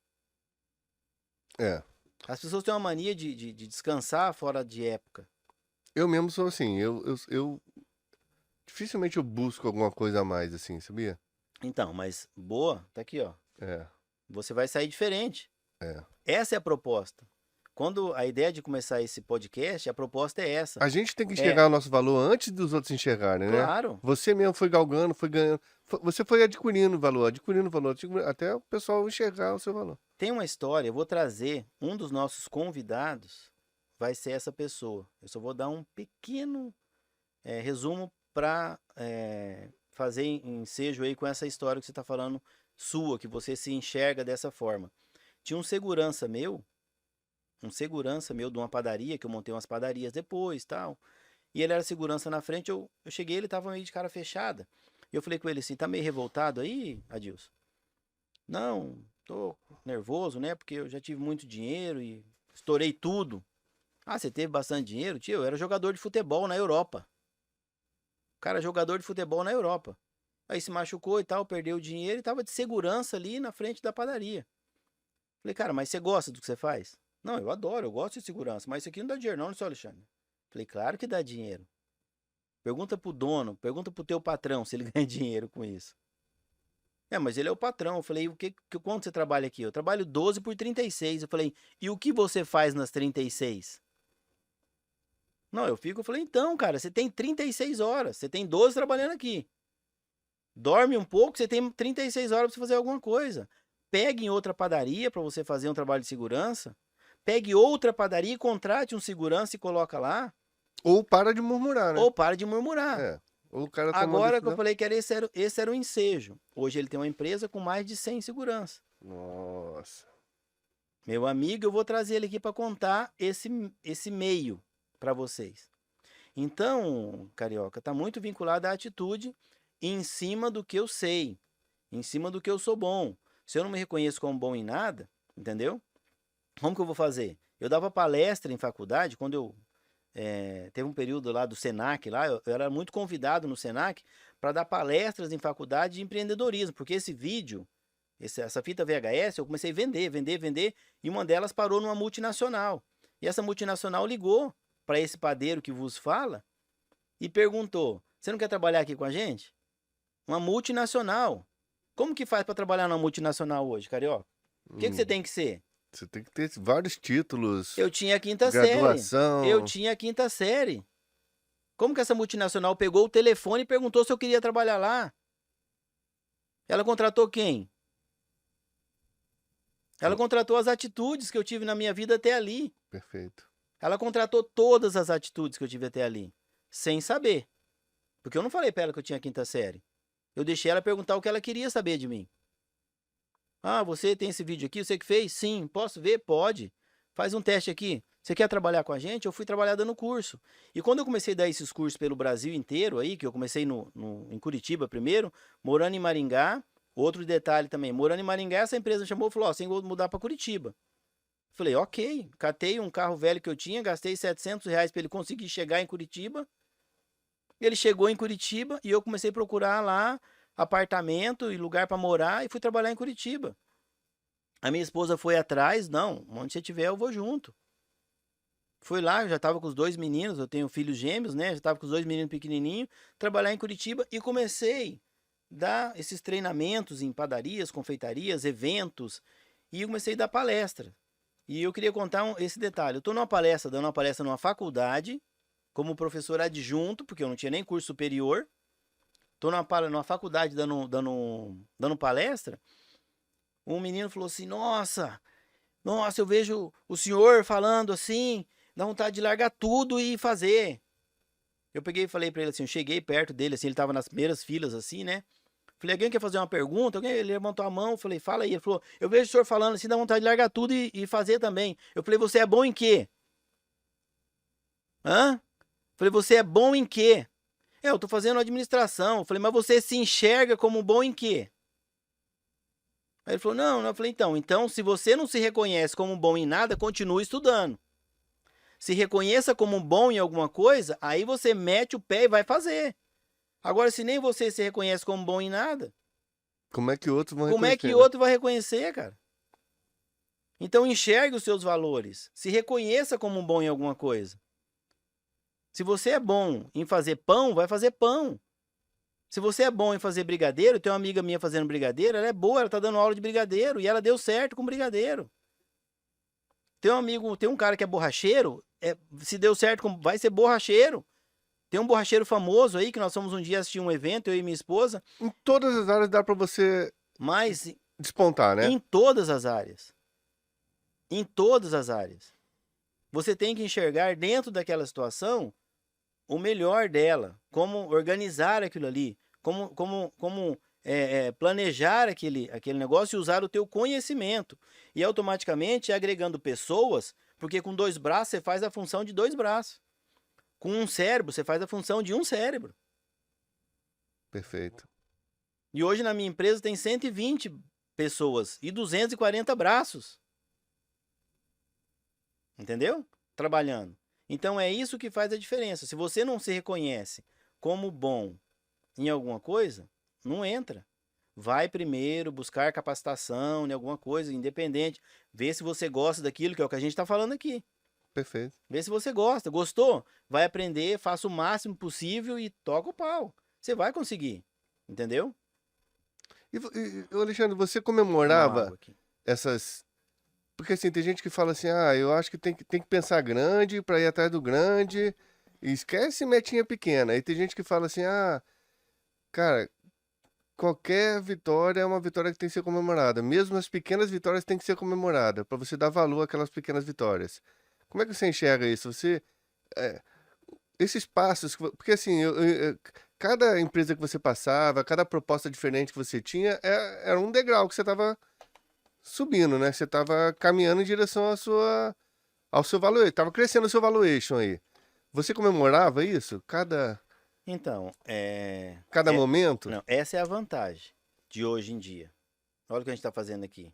É. As pessoas têm uma mania de descansar fora de época. Eu mesmo sou assim, eu dificilmente eu busco alguma coisa a mais, assim, sabia? Então, mas boa, tá aqui, ó. É. Você vai sair diferente. É. Essa é a proposta. Quando a ideia de começar esse podcast, a proposta é essa. A gente tem que enxergar o nosso valor antes dos outros enxergarem, né? Claro. Você mesmo foi galgando, foi ganhando. Você foi adquirindo valor, até o pessoal enxergar o seu valor. Tem uma história, eu vou trazer um dos nossos convidados, vai ser essa pessoa. Eu só vou dar um pequeno resumo para fazer ensejo aí com essa história que você está falando sua, que você se enxerga dessa forma. Tinha um segurança meu de uma padaria, que eu montei umas padarias depois, tal. E ele era segurança na frente, eu cheguei, ele tava meio de cara fechada. E eu falei com ele assim, tá meio revoltado aí, Adilson? Não, tô nervoso, né? Porque eu já tive muito dinheiro e estourei tudo. Ah, você teve bastante dinheiro? Tio, eu era jogador de futebol na Europa. O cara jogador de futebol na Europa. Aí se machucou e tal, perdeu o dinheiro e tava de segurança ali na frente da padaria. Falei, cara, mas você gosta do que você faz? Não, eu adoro, eu gosto de segurança, mas isso aqui não dá dinheiro não, seu Alexandre. Falei, claro que dá dinheiro. Pergunta pro dono, pergunta pro teu patrão se ele ganha dinheiro com isso. Mas ele é o patrão. Eu falei, quanto você trabalha aqui? Eu trabalho 12 por 36. Eu falei, e o que você faz nas 36? Não, eu falei, então, cara, você tem 36 horas, você tem 12 trabalhando aqui. Dorme um pouco, você tem 36 horas para você fazer alguma coisa. Pegue em outra padaria para você fazer um trabalho de segurança. Pegue outra padaria e contrate um segurança e coloca lá. Ou para de murmurar, né? Ou para de murmurar. É. Ou o cara toma uma Agora que eu decisão. falei que esse era o ensejo. Hoje ele tem uma empresa com mais de 100 segurança. Nossa. Meu amigo, eu vou trazer ele aqui para contar esse meio para vocês. Então, Carioca, tá muito vinculado à atitude em cima do que eu sei, em cima do que eu sou bom. Se eu não me reconheço como bom em nada, entendeu? Como que eu vou fazer? Eu dava palestra em faculdade, quando eu teve um período lá do Senac, lá, eu era muito convidado no Senac para dar palestras em faculdade de empreendedorismo, porque esse vídeo, essa fita VHS, eu comecei a vender, e uma delas parou numa multinacional. E essa multinacional ligou para esse padeiro que vos fala e perguntou: você não quer trabalhar aqui com a gente? Uma multinacional. Como que faz para trabalhar numa multinacional hoje, Carioca? O que você tem que ser? Você tem que ter vários títulos, Eu tinha a quinta graduação. série. Eu tinha a quinta série. Como que essa multinacional pegou o telefone e perguntou se eu queria trabalhar lá? Ela contratou quem? Ela contratou as atitudes que eu tive na minha vida até ali. Perfeito. Ela contratou todas as atitudes que eu tive até ali, sem saber. Porque eu não falei para ela que eu tinha quinta série. Eu deixei ela perguntar o que ela queria saber de mim. Ah, você tem esse vídeo aqui, você que fez? Sim. Posso ver? Pode. Faz um teste aqui. Você quer trabalhar com a gente? Eu fui trabalhar dando curso. E quando eu comecei a dar esses cursos pelo Brasil inteiro aí, que eu comecei em Curitiba primeiro, morando em Maringá, outro detalhe também, morando em Maringá, essa empresa chamou e falou, ó, você tem que mudar para Curitiba. Falei, ok. Catei um carro velho que eu tinha, gastei R$ 700 para ele conseguir chegar em Curitiba. Ele chegou em Curitiba e eu comecei a procurar lá apartamento e lugar para morar e fui trabalhar em Curitiba. A minha esposa foi atrás, não, onde você tiver eu vou junto. Fui lá, eu já estava com os 2 meninos, eu tenho filhos gêmeos, né? Já estava com os 2 meninos pequenininhos, trabalhar em Curitiba e comecei a dar esses treinamentos em padarias, confeitarias, eventos e comecei a dar palestra. E eu queria contar esse detalhe. Eu estou dando uma palestra numa faculdade, como professor adjunto, porque eu não tinha nem curso superior. Estou numa faculdade dando palestra. Um menino falou assim, nossa, eu vejo o senhor falando assim, dá vontade de largar tudo e fazer. Eu peguei e falei para ele assim, eu cheguei perto dele, assim, ele estava nas primeiras filas, assim, né? Falei, alguém quer fazer uma pergunta? Ele levantou a mão, falei, fala aí. Ele falou, eu vejo o senhor falando assim, dá vontade de largar tudo e fazer também. Eu falei, você é bom em quê? Hã? Falei, você é bom em quê? Eu tô fazendo administração. Falei, mas você se enxerga como bom em quê? Aí ele falou, não. Eu falei, então, se você não se reconhece como bom em nada, continue estudando. Se reconheça como bom em alguma coisa, aí você mete o pé e vai fazer. Agora, se nem você se reconhece como bom em nada, como é que outros vão como é reconhecer, que né? outro vai reconhecer, cara? Então enxergue os seus valores. Se reconheça como bom em alguma coisa. Se você é bom em fazer pão, vai fazer pão. Se você é bom em fazer brigadeiro, tem uma amiga minha fazendo brigadeiro, ela é boa, ela tá dando aula de brigadeiro e ela deu certo com brigadeiro. Tem um cara que é borracheiro, se deu certo, vai ser borracheiro. Tem um borracheiro famoso aí, que nós fomos um dia assistir um evento, eu e minha esposa. Em todas as áreas dá para você Mas despontar, né? em todas as áreas. Em todas as áreas. Você tem que enxergar dentro daquela situação o melhor dela. Como organizar aquilo ali. Como planejar aquele negócio e usar o teu conhecimento. E automaticamente agregando pessoas, porque com 2 braços você faz a função de 2 braços. Com um cérebro você faz a função de um cérebro. Perfeito. E hoje na minha empresa tem 120 pessoas e 240 braços. Entendeu? Trabalhando. Então é isso que faz a diferença. Se você não se reconhece como bom em alguma coisa, não entra. Vai primeiro buscar capacitação em alguma coisa independente. Vê se você gosta daquilo, que é o que a gente está falando aqui. Perfeito. Vê se você gosta. Gostou? Vai aprender, faça o máximo possível e toca o pau. Você vai conseguir. Entendeu? Alexandre, você Tomar uma comemorava água aqui. essas. Porque assim, tem gente que fala assim, eu acho que tem que pensar grande pra ir atrás do grande e esquece metinha pequena. E tem gente que fala assim, cara, qualquer vitória é uma vitória que tem que ser comemorada. Mesmo as pequenas vitórias têm que ser comemoradas, pra você dar valor àquelas pequenas vitórias. Como é que você enxerga isso? É, esses passos, porque assim, cada empresa que você passava, cada proposta diferente que você tinha, era um degrau que você estava subindo, né? Você estava caminhando em direção ao seu valuation, estava crescendo o seu valuation aí. Você comemorava isso? Então, Cada momento? não, essa é a vantagem de hoje em dia. Olha o que a gente está fazendo aqui.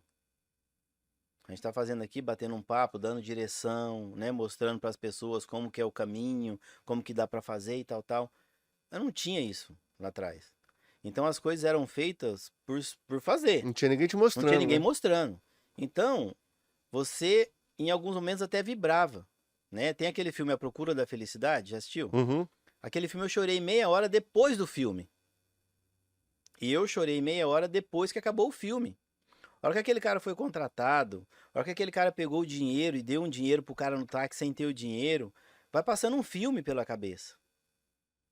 A gente está fazendo aqui, batendo um papo, dando direção, né? Mostrando para as pessoas como que é o caminho, como que dá para fazer e tal, tal. Eu não tinha isso lá atrás. Então as coisas eram feitas por fazer. Não tinha ninguém te Não tinha mostrando, ninguém né? mostrando. Então, você, em alguns momentos, até vibrava, né? Tem aquele filme A Procura da Felicidade, já assistiu? Uhum. Aquele filme eu chorei meia hora depois do filme. E eu chorei meia hora depois que acabou o filme. A hora que aquele cara foi contratado, a hora que aquele cara pegou o dinheiro e deu um dinheiro pro cara no táxi sem ter o dinheiro, vai passando um filme pela cabeça.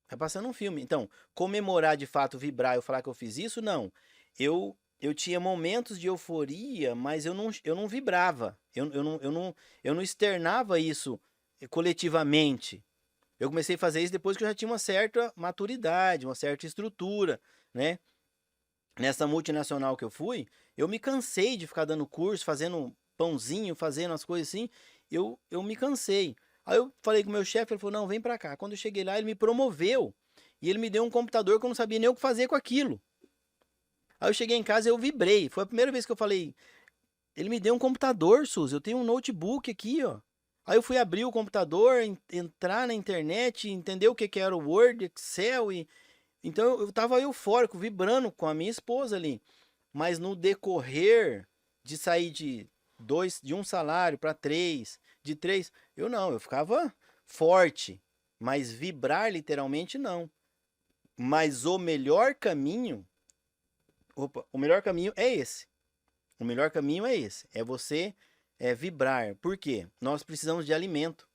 Vai passando um filme. Então, comemorar de fato, vibrar, eu falar que eu fiz isso, não. Eu tinha momentos de euforia, mas eu não vibrava. Eu não externava isso coletivamente. Eu comecei a fazer isso depois que eu já tinha uma certa maturidade, uma certa estrutura, né? Nessa multinacional que eu fui, eu me cansei de ficar dando curso, fazendo pãozinho, fazendo as coisas assim. Eu me cansei. Aí eu falei com o meu chefe, ele falou: não, vem pra cá. Quando eu cheguei lá, ele me promoveu. E ele me deu um computador que eu não sabia nem o que fazer com aquilo. Aí eu cheguei em casa e eu vibrei. Foi a primeira vez que eu falei: ele me deu um computador, Suzy. Eu tenho um notebook aqui, ó. Aí eu fui abrir o computador, entrar na internet, entender o que que era o Word, Excel e então eu tava eufórico, vibrando com a minha esposa ali. Mas no decorrer de sair de um salário para três, de três, eu ficava forte, mas vibrar literalmente não. Mas o melhor caminho é esse. O melhor caminho é esse, é você vibrar. Por quê? Nós precisamos de alimento.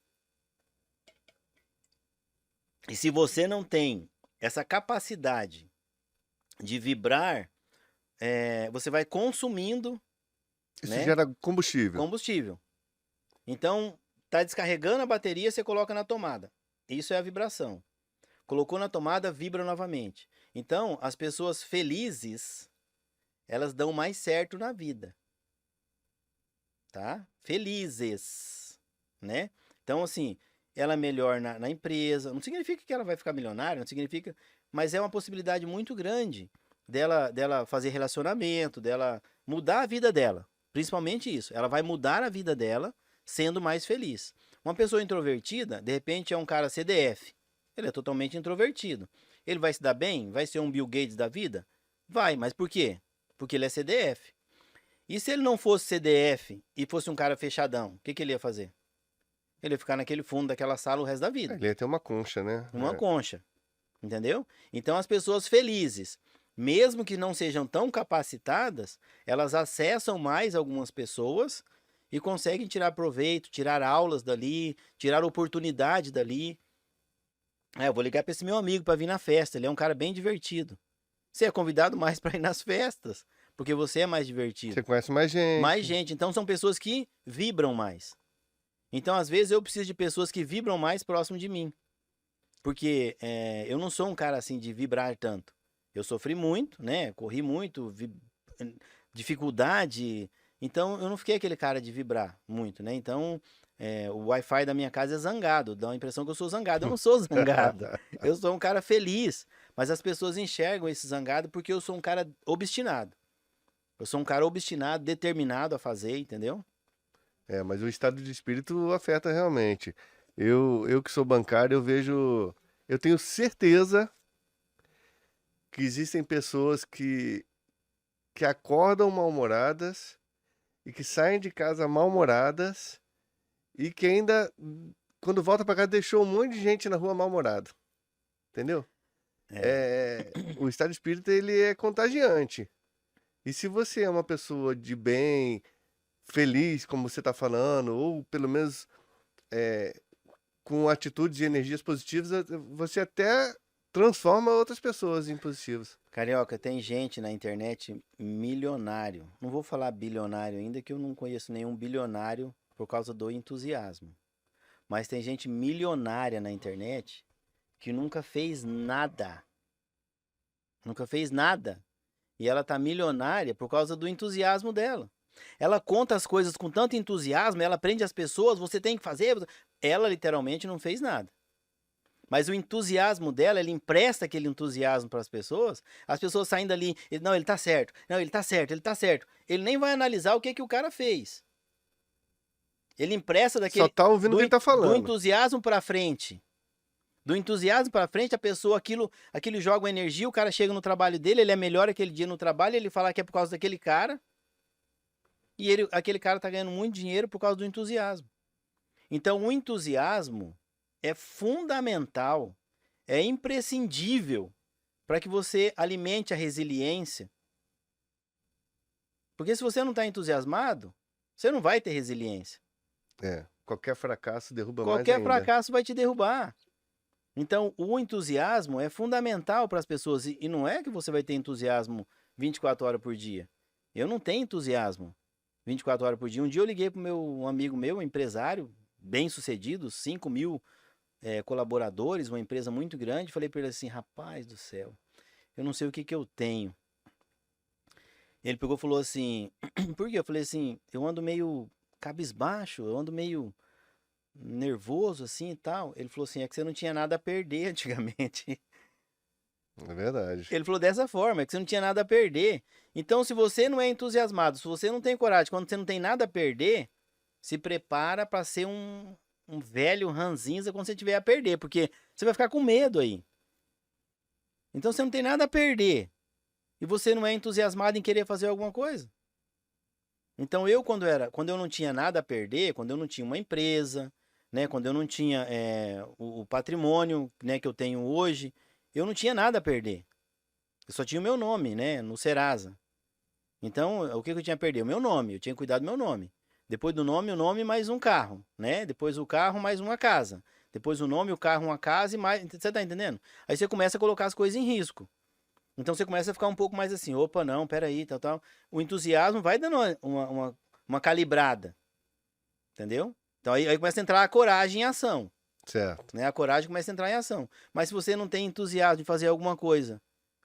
E se você não tem essa capacidade de vibrar, você vai consumindo, Isso né, gera combustível. combustível. Então, tá descarregando a bateria, você coloca na tomada. Isso é a vibração. Colocou na tomada, vibra novamente. Então, as pessoas felizes, elas dão mais certo na vida, tá? Felizes, né? Então, assim, ela é melhor na empresa. Não significa que ela vai ficar milionária, não significa, mas é uma possibilidade muito grande dela fazer relacionamento, dela mudar a vida dela. Principalmente isso. Ela vai mudar a vida dela sendo mais feliz. Uma pessoa introvertida, de repente, é um cara CDF. Ele é totalmente introvertido. Ele vai se dar bem? Vai ser um Bill Gates da vida? Vai, mas por quê? Porque ele é CDF. E se ele não fosse CDF e fosse um cara fechadão, o que ele ia fazer? Ele ia ficar naquele fundo daquela sala o resto da vida. Ele ia ter uma concha, né? Uma concha. Entendeu? Então as pessoas felizes, mesmo que não sejam tão capacitadas, elas acessam mais algumas pessoas e conseguem tirar proveito, tirar aulas dali, tirar oportunidade dali. Eu vou ligar para esse meu amigo para vir na festa, ele é um cara bem divertido. Você é convidado mais para ir nas festas, porque você é mais divertido. Você conhece mais Mais gente. gente, então são pessoas que vibram mais. Então, às vezes, eu preciso de pessoas que vibram mais próximo de mim. Porque eu não sou um cara assim de vibrar tanto. Eu sofri muito, né? Corri muito, dificuldade. Então, eu não fiquei aquele cara de vibrar muito, né? Então, o Wi-Fi da minha casa é zangado. Dá a impressão que eu sou zangado. Eu não sou zangado. Eu sou um cara feliz. Mas as pessoas enxergam esse zangado porque eu sou um cara obstinado. Eu sou um cara obstinado, determinado a fazer, entendeu? Mas o estado de espírito afeta realmente. Eu que sou bancário, eu vejo. Eu tenho certeza que existem pessoas que acordam mal-humoradas e que saem de casa mal-humoradas e que ainda, quando volta pra casa, deixou um monte de gente na rua mal-humorado. Entendeu? É. O estado de espírito, ele é contagiante. E se você é uma pessoa de bem, feliz, como você está falando, ou pelo menos é, com atitudes e energias positivas, você até transforma outras pessoas em positivas. Carioca, tem gente na internet milionário. Não vou falar bilionário ainda, que eu não conheço nenhum bilionário por causa do entusiasmo. Mas tem gente milionária na internet que nunca fez nada. Nunca fez nada. E ela tá milionária por causa do entusiasmo dela. Ela conta as coisas com tanto entusiasmo, ela prende as pessoas, você tem que fazer. Ela literalmente não fez nada. Mas o entusiasmo dela, ele empresta aquele entusiasmo para as pessoas saem dali, não, ele tá certo, não, ele tá certo, ele tá certo. Ele nem vai analisar o que o cara fez. Ele empresta Só tá ouvindo o que ele tá do falando. entusiasmo para frente. Do entusiasmo para frente, a pessoa, aquilo joga uma energia, o cara chega no trabalho dele, ele é melhor aquele dia no trabalho, ele fala que é por causa daquele cara, e aquele cara tá ganhando muito dinheiro por causa do entusiasmo. Então, o entusiasmo é fundamental, é imprescindível para que você alimente a resiliência. Porque se você não está entusiasmado, você não vai ter resiliência. Qualquer fracasso derruba mais Qualquer ainda. fracasso vai te derrubar. Então, o entusiasmo é fundamental para as pessoas. E não é que você vai ter entusiasmo 24 horas por dia. Eu não tenho entusiasmo 24 horas por dia. Um dia eu liguei para um amigo meu, um empresário, bem sucedido, 5 mil colaboradores, uma empresa muito grande. Falei para ele assim, rapaz do céu, eu não sei o que eu tenho. Ele pegou e falou assim, por quê? Eu falei assim, eu ando meio cabisbaixo, eu ando meio nervoso assim e tal. Ele falou assim, é que você não tinha nada a perder antigamente. É verdade. Ele falou dessa forma, é que você não tinha nada a perder. Então, se você não é entusiasmado, se você não tem coragem, quando você não tem nada a perder, se prepara para ser um velho ranzinza quando você tiver a perder, porque você vai ficar com medo aí. Então, você não tem nada a perder. E você não é entusiasmado em querer fazer alguma coisa. Então, quando eu não tinha nada a perder, quando eu não tinha uma empresa, né, quando eu não tinha o patrimônio, né, que eu tenho hoje, eu não tinha nada a perder. Eu só tinha o meu nome, né, no Serasa. Então, o que eu tinha a perder? O meu nome, eu tinha que cuidar do meu nome. Depois do nome, o nome mais um carro, né? Depois o carro mais uma casa. Depois o nome, o carro, uma casa e mais... Você tá entendendo? Aí você começa a colocar as coisas em risco. Então você começa a ficar um pouco mais assim, opa, não, peraí, tal, tal. O entusiasmo vai dando uma calibrada, entendeu? Então aí começa a entrar a coragem em ação, Certo. né? A coragem começa a entrar em ação. Mas se você não tem entusiasmo de fazer alguma coisa,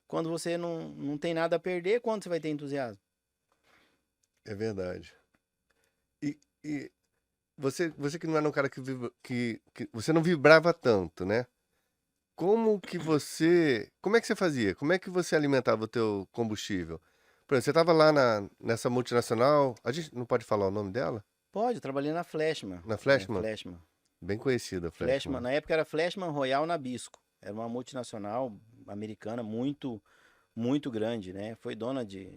quando você não tem nada a perder, quando você vai ter entusiasmo? É verdade. E você que não era um cara que você não vibrava tanto, né? Como é que você fazia? Como é que você alimentava o teu combustível? Por exemplo, você estava lá nessa multinacional, a gente não pode falar o nome dela? Pode, eu trabalhei na Flashman. Na Flashman? Flashman. Bem conhecida a Flashman. Flashman. Na época era Flashman Royal Nabisco. Era uma multinacional americana muito, muito grande, né? Foi dona de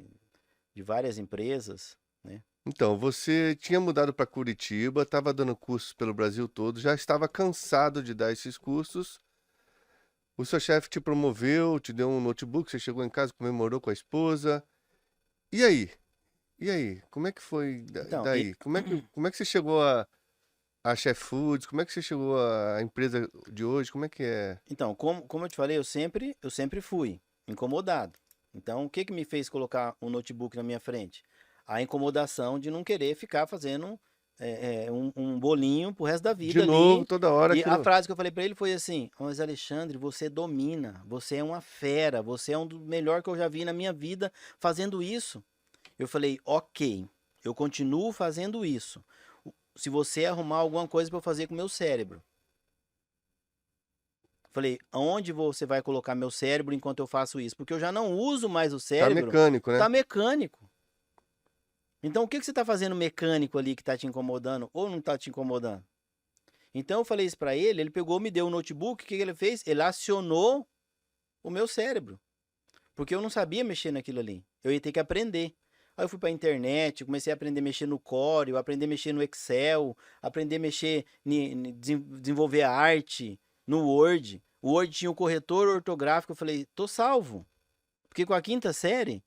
várias empresas, né? Então, você tinha mudado para Curitiba, estava dando cursos pelo Brasil todo, já estava cansado de dar esses cursos. O seu chefe te promoveu, te deu um notebook, você chegou em casa, comemorou com a esposa. E aí? E aí? Como é que foi Então, daí? Como é que você chegou a Chef Foods? Como é que você chegou à empresa de hoje? Como é que é? então como eu te falei, eu sempre fui incomodado. Então, o que me fez colocar um notebook na minha frente? A incomodação de não querer ficar fazendo um bolinho pro resto da De vida novo, ali. toda hora E a aquilo. frase que eu falei pra ele foi assim: mas Alexandre, você domina, você é uma fera, você é um do melhor que eu já vi na minha vida fazendo isso. Eu falei, ok, eu continuo fazendo isso. Se você arrumar alguma coisa para eu fazer com o meu cérebro. Falei, aonde você vai colocar meu cérebro enquanto eu faço isso? Porque eu já não uso mais o Tá cérebro. mecânico, né? Tá mecânico. Então o que você tá fazendo mecânico ali que tá te incomodando ou não tá te incomodando? Então eu falei isso para ele, ele pegou, me deu o notebook, o que ele fez? Ele acionou o meu cérebro. Porque eu não sabia mexer naquilo ali. Eu ia ter que aprender. Aí eu fui para a internet, comecei a aprender a mexer no Corel, aprender a mexer no Excel, aprender a mexer, desenvolver arte no Word. O Word tinha o corretor ortográfico, eu falei, tô salvo. Porque com a quinta série,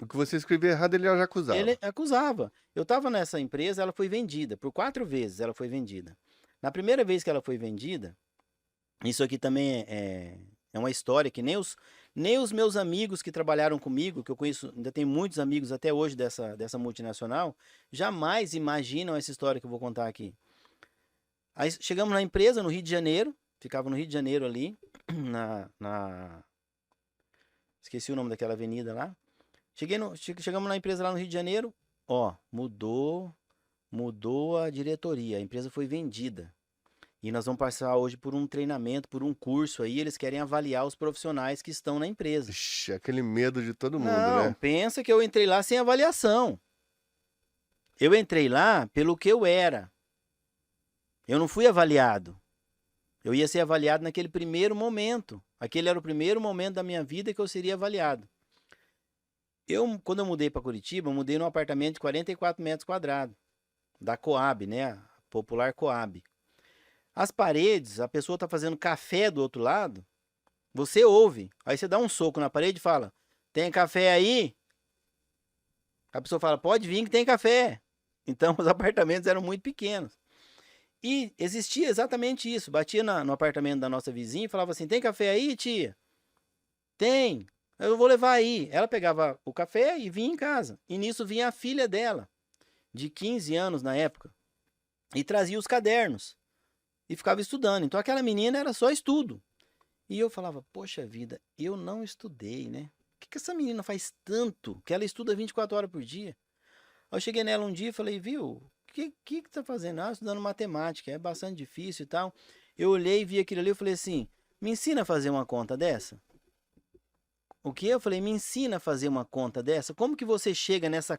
O que você escreveu errado, ele já acusava. Ele acusava. Eu estava nessa empresa, ela foi vendida. Por 4 vezes ela foi vendida. Na primeira vez que ela foi vendida, isso aqui também é uma história que nem os meus amigos que trabalharam comigo, que eu conheço, ainda tenho muitos amigos até hoje dessa multinacional, jamais imaginam essa história que eu vou contar aqui. Aí chegamos na empresa no Rio de Janeiro, ficava no Rio de Janeiro ali, esqueci o nome daquela avenida lá. Chegamos na empresa lá no Rio de Janeiro, ó, mudou a diretoria, a empresa foi vendida. E nós vamos passar hoje por um treinamento, por um curso aí, eles querem avaliar os profissionais que estão na empresa. Ixi, aquele medo de todo mundo, Não, né? pensa que eu entrei lá sem avaliação. Eu entrei lá pelo que eu era. Eu não fui avaliado. Eu ia ser avaliado naquele primeiro momento. Aquele era o primeiro momento da minha vida que eu seria avaliado. Quando eu mudei para Curitiba, eu mudei num apartamento de 44 metros quadrados, da Coab, né? A popular Coab. As paredes, a pessoa tá fazendo café do outro lado, você ouve. Aí você dá um soco na parede e fala, tem café aí? A pessoa fala, pode vir que tem café. Então os apartamentos eram muito pequenos. E existia exatamente isso. Batia no apartamento da nossa vizinha e falava assim, tem café aí, tia? Tem. Eu vou levar aí. Ela pegava o café e vinha em casa. E nisso vinha a filha dela, de 15 anos na época, e trazia os cadernos. E ficava estudando. Então aquela menina era só estudo. E eu falava, poxa vida, eu não estudei, né? O que essa menina faz tanto que ela estuda 24 horas por dia? Aí eu cheguei nela um dia e falei, viu, o que tá fazendo? Ah, estudando matemática, é bastante difícil e tal. Eu olhei e vi aquilo ali e falei assim, me ensina a fazer uma conta dessa? O que? Eu falei, me ensina a fazer uma conta dessa? Como que você chega nessa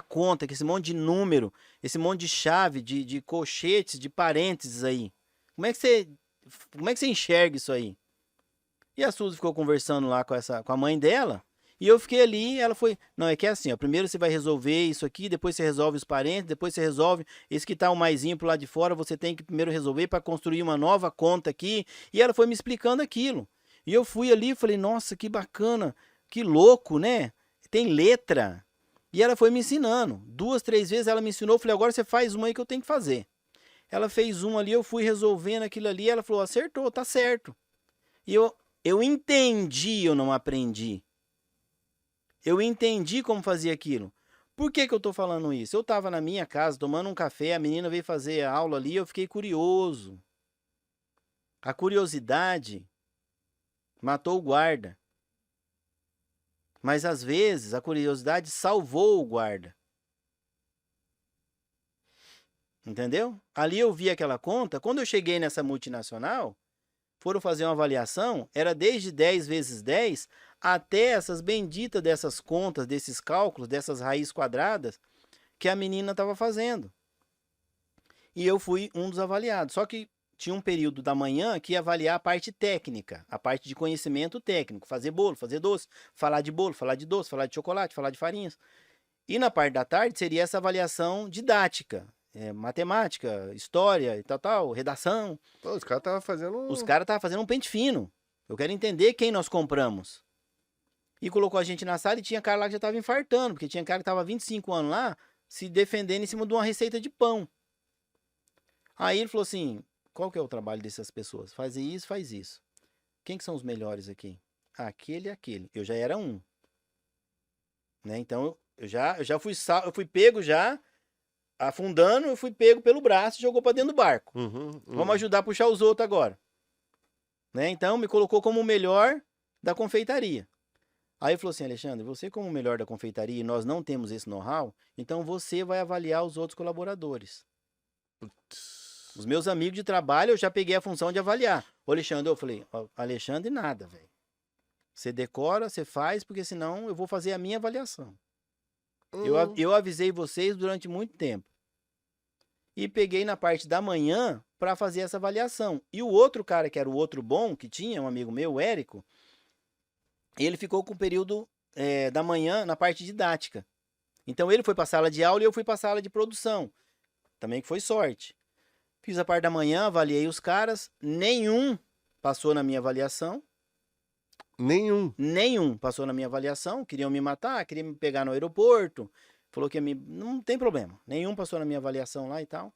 conta, com esse monte de número, esse monte de chave, de colchetes, de parênteses aí? Como é que você enxerga isso aí? E a Suzy ficou conversando lá com a mãe dela, e eu fiquei ali, ela foi, não, é que é assim, ó, primeiro você vai resolver isso aqui, depois você resolve os parênteses, depois você resolve esse que tá o maisinho pro lado de fora, você tem que primeiro resolver para construir uma nova conta aqui, e ela foi me explicando aquilo. E eu fui ali e falei, nossa, que bacana, que louco, né? Tem letra. E ela foi me ensinando. 2, 3 vezes ela me ensinou, eu falei, agora você faz uma aí que eu tenho que fazer. Ela fez uma ali, eu fui resolvendo aquilo ali, ela falou, acertou, tá certo. E eu entendi, eu não aprendi. Eu entendi como fazia aquilo. Por que eu tô falando isso? Eu tava na minha casa tomando um café, a menina veio fazer a aula ali, eu fiquei curioso. A curiosidade matou o guarda. Mas às vezes a curiosidade salvou o guarda. Entendeu? Ali eu vi aquela conta. Quando eu cheguei nessa multinacional, foram fazer uma avaliação, era desde 10 vezes 10 até essas benditas dessas contas, desses cálculos, dessas raízes quadradas que a menina estava fazendo. E eu fui um dos avaliados. Só que tinha um período da manhã que ia avaliar a parte técnica, a parte de conhecimento técnico, fazer bolo, fazer doce, falar de bolo, falar de doce, falar de chocolate, falar de farinhas. E na parte da tarde seria essa avaliação didática, matemática, história e tal, redação. Pô, os caras estavam fazendo Os caras estavam fazendo um pente fino. Eu quero entender quem nós compramos. E colocou a gente na sala e tinha cara lá que já estava infartando, porque tinha cara que estava 25 anos lá, se defendendo em cima de uma receita de pão. Aí ele falou assim, qual que é o trabalho dessas pessoas? Faz isso, faz isso. Quem que são os melhores aqui? Aquele e aquele. Eu já era um. Né? Então, eu fui pego já, afundando, eu fui pego pelo braço e jogou para dentro do barco. Vamos ajudar a puxar os outros agora. Né? Então, me colocou como o melhor da confeitaria. Aí ele falou assim, Alexandre, você como o melhor da confeitaria e nós não temos esse know-how, então você vai avaliar os outros colaboradores. Os meus amigos de trabalho, eu já peguei a função de avaliar. O Alexandre, eu falei, Alexandre, nada, velho. Você decora, você faz, porque senão eu vou fazer a minha avaliação. Eu avisei vocês durante muito tempo. E peguei na parte da manhã para fazer essa avaliação. E o outro cara, que era o outro bom, que tinha, um amigo meu, o Érico, ele ficou com o período da manhã na parte didática. Então ele foi para a sala de aula e eu fui para a sala de produção. Também que foi sorte. Fiz a parte da manhã, avaliei os caras, nenhum passou na minha avaliação. Nenhum. Nenhum passou na minha avaliação, queriam me matar, queriam me pegar no aeroporto, falou que ia me... Não tem problema, nenhum passou na minha avaliação lá e tal.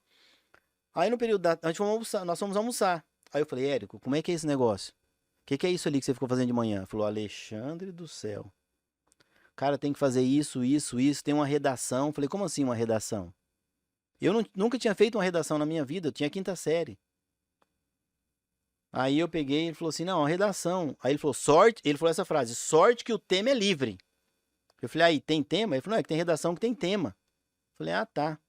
Aí no período da... nós fomos almoçar. Aí eu falei, Érico, como é que é esse negócio? O que é isso ali que você ficou fazendo de manhã? Ele falou, Alexandre do céu. Cara, tem que fazer isso, isso, isso, tem uma redação. Eu falei, como assim uma redação? Eu nunca tinha feito uma redação na minha vida, eu tinha quinta série. Aí eu peguei e ele falou assim, não, a redação. Aí ele falou, sorte, ele falou essa frase, sorte que o tema é livre. Eu falei, aí, tem tema? Ele falou, não, é que tem redação que tem tema. Eu falei, ah, tá.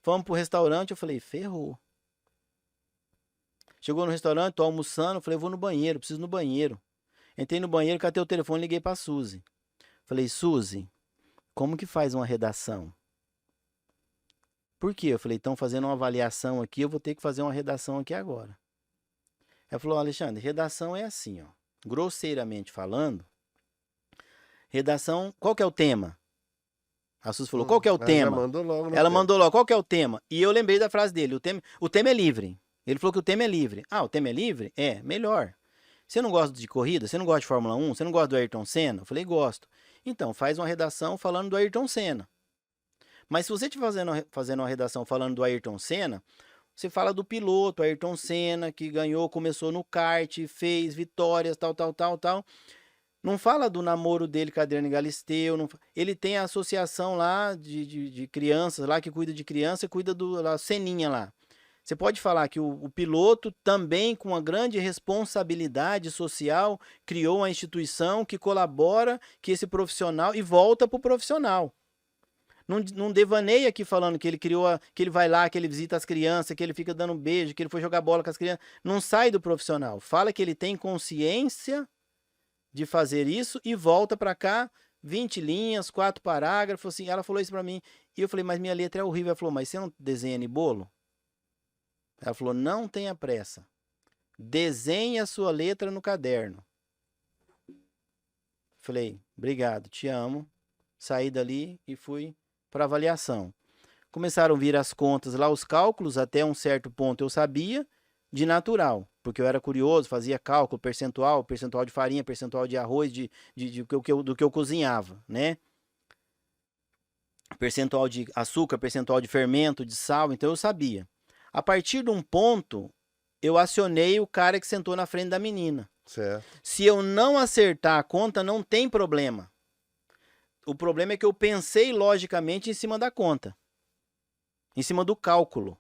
Fomos pro restaurante, eu falei, ferrou. Chegou no restaurante, tô almoçando, eu falei, vou no banheiro, preciso ir no banheiro. Entrei no banheiro, catei o telefone, liguei pra Suzy. Falei, Suzy, como que faz uma redação? Por quê? Eu falei, estão fazendo uma avaliação aqui, eu vou ter que fazer uma redação aqui agora. Ela falou, Alexandre, redação é assim, ó. Grosseiramente falando, redação, qual que é o tema? A Suzy falou, qual que é o Ela já tema? mandou logo no Ela tempo. mandou logo, qual que é o tema? E eu lembrei da frase dele, o tema é livre. Ele falou que o tema é livre. Ah, o tema é livre? É, melhor. Você não gosta de corrida? Você não gosta de Fórmula 1? Você não gosta do Ayrton Senna? Eu falei, gosto. Então, faz uma redação falando do Ayrton Senna. Mas se você estiver fazendo uma redação falando do Ayrton Senna, você fala do piloto Ayrton Senna, que ganhou, começou no kart, fez vitórias, tal, tal, tal, tal. Não fala do namoro dele com a Adriane Galisteu. Ele tem a associação lá de crianças, lá que cuida de criança, cuida da Seninha lá. Você pode falar que o piloto também, com uma grande responsabilidade social, criou uma instituição que colabora que esse profissional e volta para o profissional. Não devaneia aqui falando que ele criou, que ele vai lá, que ele visita as crianças, que ele fica dando um beijo, que ele foi jogar bola com as crianças. Não sai do profissional. Fala que ele tem consciência de fazer isso e volta para cá, 20 linhas, 4 parágrafos, assim. Ela falou isso para mim. E eu falei, mas minha letra é horrível. Ela falou, mas você não desenha em bolo? Ela falou, não tenha pressa. Desenhe a sua letra no caderno. Falei, obrigado, te amo. Saí dali e fui para avaliação. Começaram a vir as contas lá, os cálculos, até um certo ponto eu sabia, de natural, porque eu era curioso, fazia cálculo, percentual de farinha, percentual de arroz, do que eu cozinhava, né? Percentual de açúcar, percentual de fermento, de sal, então eu sabia. A partir de um ponto, eu acionei o cara que sentou na frente da menina. Certo. Se eu não acertar a conta, não tem problema. O problema é que eu pensei logicamente em cima da conta. Em cima do cálculo.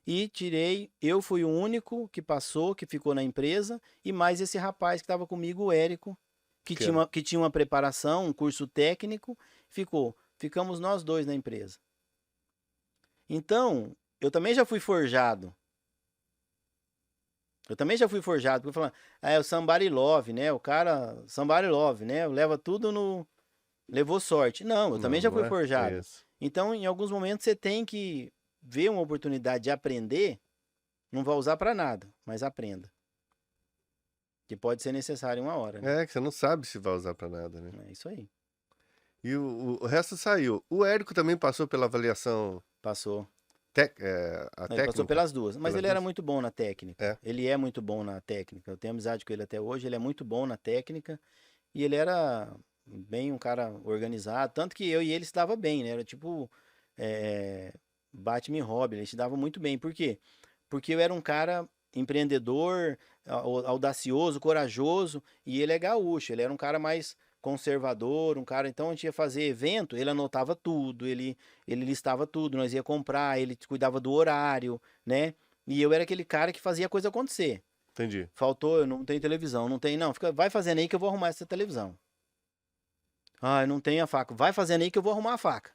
E tirei, eu fui o único que passou, que ficou na empresa, e mais esse rapaz que estava comigo, o Érico, que tinha uma preparação, um curso técnico, ficamos nós dois na empresa. Então, eu também já fui forjado. Porque eu falava, é o somebody love, né? O cara, somebody love, né? Leva tudo no... Levou sorte. Não, eu também já fui forjado. Isso. Então, em alguns momentos, você tem que ver uma oportunidade de aprender, não vai usar para nada, mas aprenda. Que pode ser necessário uma hora, né? É, que você não sabe se vai usar pra nada, né? É isso aí. E o resto saiu. O Érico também passou pela avaliação Passou. a Ele técnica? passou pelas duas. Mas Pelas ele era duas? muito bom na técnica. É. Ele é muito bom na técnica. Eu tenho amizade com ele até hoje. Ele é muito bom na técnica. E ele era bem um cara organizado. Tanto que eu e ele se dava bem, né? Era tipo Batman e Robin. Ele se dava muito bem. Por quê? Porque eu era um cara empreendedor, audacioso, corajoso. E ele é gaúcho. Ele era um cara mais conservador, um cara, então a gente ia fazer evento, ele anotava tudo, ele listava tudo, nós ia comprar, ele cuidava do horário, né? E eu era aquele cara que fazia a coisa acontecer. Entendi. Faltou, eu não tenho televisão, não tem, não, vai fazendo aí que eu vou arrumar essa televisão. Ah, eu não tenho a faca, vai fazendo aí que eu vou arrumar a faca.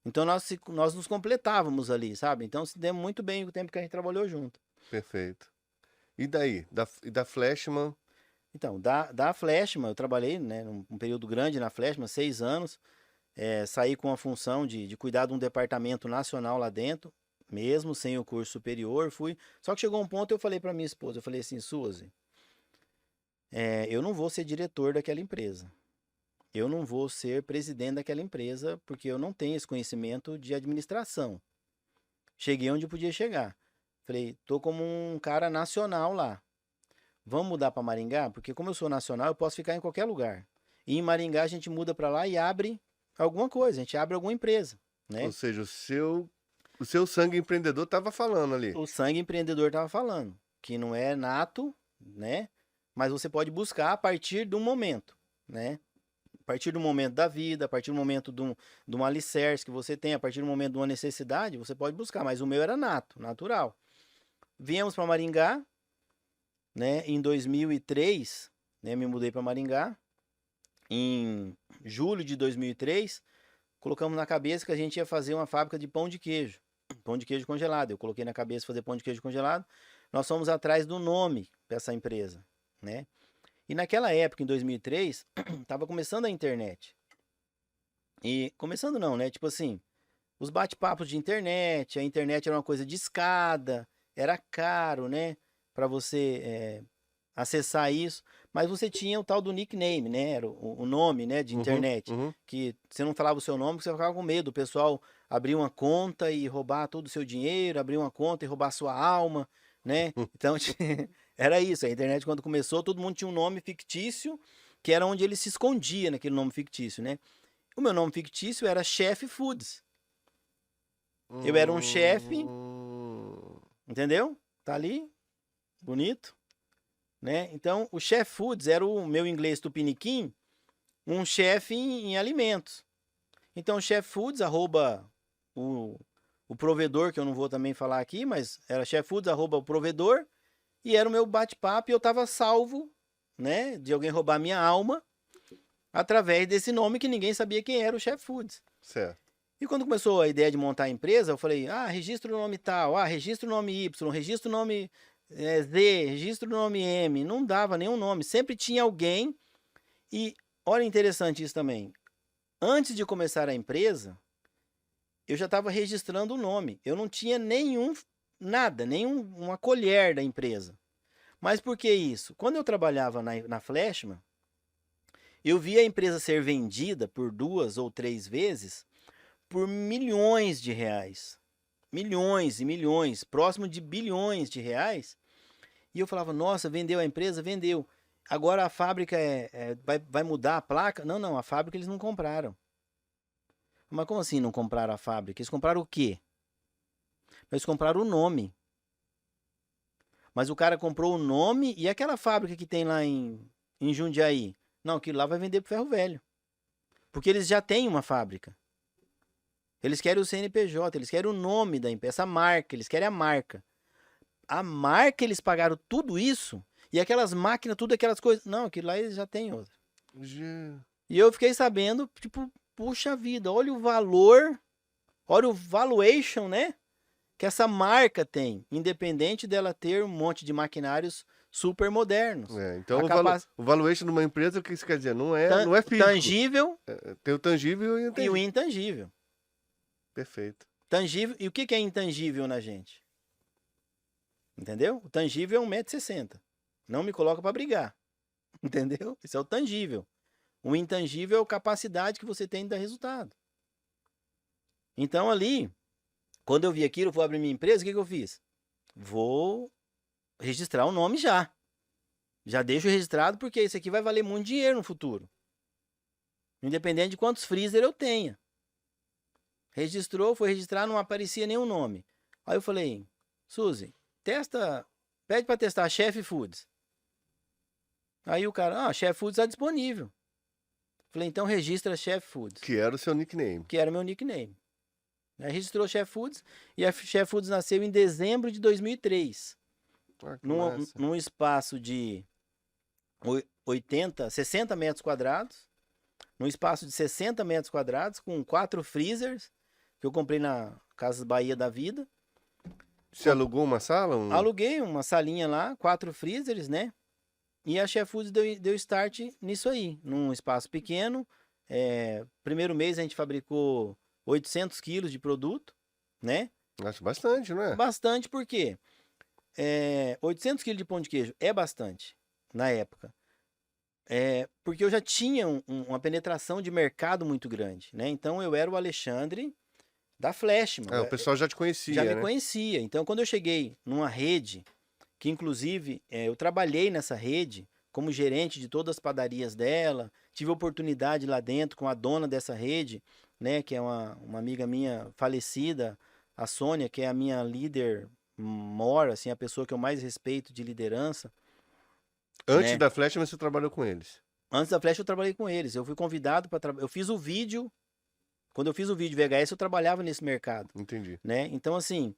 Então nós nos completávamos ali, sabe? Então se deu muito bem o tempo que a gente trabalhou junto. Perfeito. E daí? Da Flashman? Então, da Flashman, eu trabalhei, né, um período grande na Flashman, 6 anos. Saí com a função de cuidar de um departamento nacional lá dentro, mesmo sem o curso superior, fui. Só que chegou um ponto, eu falei para minha esposa, eu falei assim, Suzy, eu não vou ser diretor daquela empresa. Eu não vou ser presidente daquela empresa, porque eu não tenho esse conhecimento de administração. Cheguei onde eu podia chegar. Falei, tô como um cara nacional lá. vamos mudar para Maringá? Porque como eu sou nacional, eu posso ficar em qualquer lugar. E em Maringá a gente muda para lá e abre alguma coisa, a gente abre alguma empresa, Ou né? seja, o seu sangue empreendedor tava falando ali. O sangue empreendedor estava falando, que não é nato, né? Mas você pode buscar a partir do momento, né? A partir do momento da vida, a partir do momento de um alicerce que você tem, a partir do momento de uma necessidade, você pode buscar. Mas o meu era nato, natural. Viemos para Maringá, né? Em 2003, né? Me mudei para Maringá. Em julho de 2003, colocamos na cabeça que a gente ia fazer uma fábrica de pão de queijo. Pão de queijo congelado. Eu coloquei na cabeça fazer pão de queijo congelado. Nós fomos atrás do nome dessa empresa, né? E naquela época, em 2003, estava começando a internet. E começando não, né? Tipo assim, os bate-papos de internet, a internet era uma coisa de escada, era caro, né? Para você acessar isso. Mas você tinha o tal do nickname, né? Era o nome, né? De Uhum, internet. uhum. Que você não falava o seu nome, porque você ficava com medo. O pessoal abrir uma conta e roubar todo o seu dinheiro, abrir uma conta e roubar a sua alma, né? Então, era isso. A internet, quando começou, todo mundo tinha um nome fictício, que era onde ele se escondia naquele nome fictício, né? O meu nome fictício era Chef Foods. Eu era um chefe, Hum, entendeu? Tá ali, bonito, né? Então, o Chef Foods era o meu inglês tupiniquim, um chefe em alimentos. Então, o Chef Foods, arroba o provedor, que eu não vou também falar aqui, mas era Chef Foods, arroba o provedor, e era o meu bate-papo e eu tava salvo, né, de alguém roubar minha alma, através desse nome que ninguém sabia quem era o Chef Foods. certo. E quando começou a ideia de montar a empresa, eu falei, registra o nome tal, registra o nome Y, registra o nome Z, registra o nome M. Não dava nenhum nome, sempre tinha alguém. E olha interessante isso também. Antes de começar a empresa, eu já estava registrando o nome. Eu não tinha nada, nenhuma colher da empresa. Mas por que isso? Quando eu trabalhava na Flashman, eu via a empresa ser vendida por 2 ou 3 vezes por milhões de reais. Milhões e milhões, próximo de bilhões de reais. E eu falava, nossa, vendeu a empresa? Vendeu. Agora a fábrica vai mudar a placa? Não, não, a fábrica eles não compraram. Mas como assim não compraram a fábrica? Eles compraram o quê? Eles compraram o nome. Mas o cara comprou o nome e aquela fábrica que tem lá em Jundiaí? Não, aquilo lá vai vender pro ferro velho. Porque eles já têm uma fábrica. Eles querem o CNPJ, eles querem o nome da empresa, essa marca, eles querem a marca. A marca, eles pagaram tudo isso, e aquelas máquinas, tudo aquelas coisas. Não, aquilo lá eles já têm outra. Ge- E eu fiquei sabendo, tipo, puxa vida, olha o valor, olha o valuation, né? Que essa marca tem, independente dela ter um monte de maquinários super modernos. Então, A o valuation de uma empresa, o que isso quer dizer? Não é o físico. tangível Tem o tangível e o e o intangível. intangível. Perfeito. Tangível, e o que é intangível na gente? Entendeu? O tangível é 1,60 m. Não me coloca para brigar. Entendeu? Isso é o tangível. O intangível é a capacidade que você tem de dar resultado. Então ali, quando eu vi aquilo, eu vou abrir minha empresa, o que eu fiz? Vou registrar o nome já. Já deixo registrado porque isso aqui vai valer muito dinheiro no futuro. Independente de quantos freezer eu tenha. Registrou, foi registrar, não aparecia nenhum nome. Aí eu falei, Suzy, pede para testar Chef Foods. Aí o cara, Chef Foods está disponível. Falei, então registra Chef Foods. Que era o seu nickname. Que era meu nickname. Aí registrou Chef Foods e a Chef Foods nasceu em dezembro de 2003. Que massa. Num espaço de 60 metros quadrados. Num espaço de 60 metros quadrados, com 4 freezers, que eu comprei na Casas Bahia da Vida. Você alugou uma sala? Aluguei uma salinha lá, 4 freezers, né? E a Chef Foods deu start nisso aí, num espaço pequeno. Primeiro mês a gente fabricou 800 quilos de produto, né? Acho bastante, não é? Bastante porque 800 quilos de pão de queijo é bastante na época. Porque eu já tinha uma penetração de mercado muito grande, né? Então eu era o Alexandre da Flashman. O pessoal já te conhecia, Já me né? conhecia. Então quando eu cheguei numa rede que inclusive eu trabalhei nessa rede como gerente de todas as padarias dela, tive oportunidade lá dentro com a dona dessa rede, né, que é uma amiga minha falecida, a Sônia, que é a minha líder maior, assim, a pessoa que eu mais respeito de liderança, Antes né? da Flecha, você trabalhou com eles. Antes da Flash eu trabalhei com eles, eu fui convidado para trabalhar, eu fiz o vídeo, quando eu fiz o vídeo VHS eu trabalhava nesse mercado, Entendi. né? Então, assim,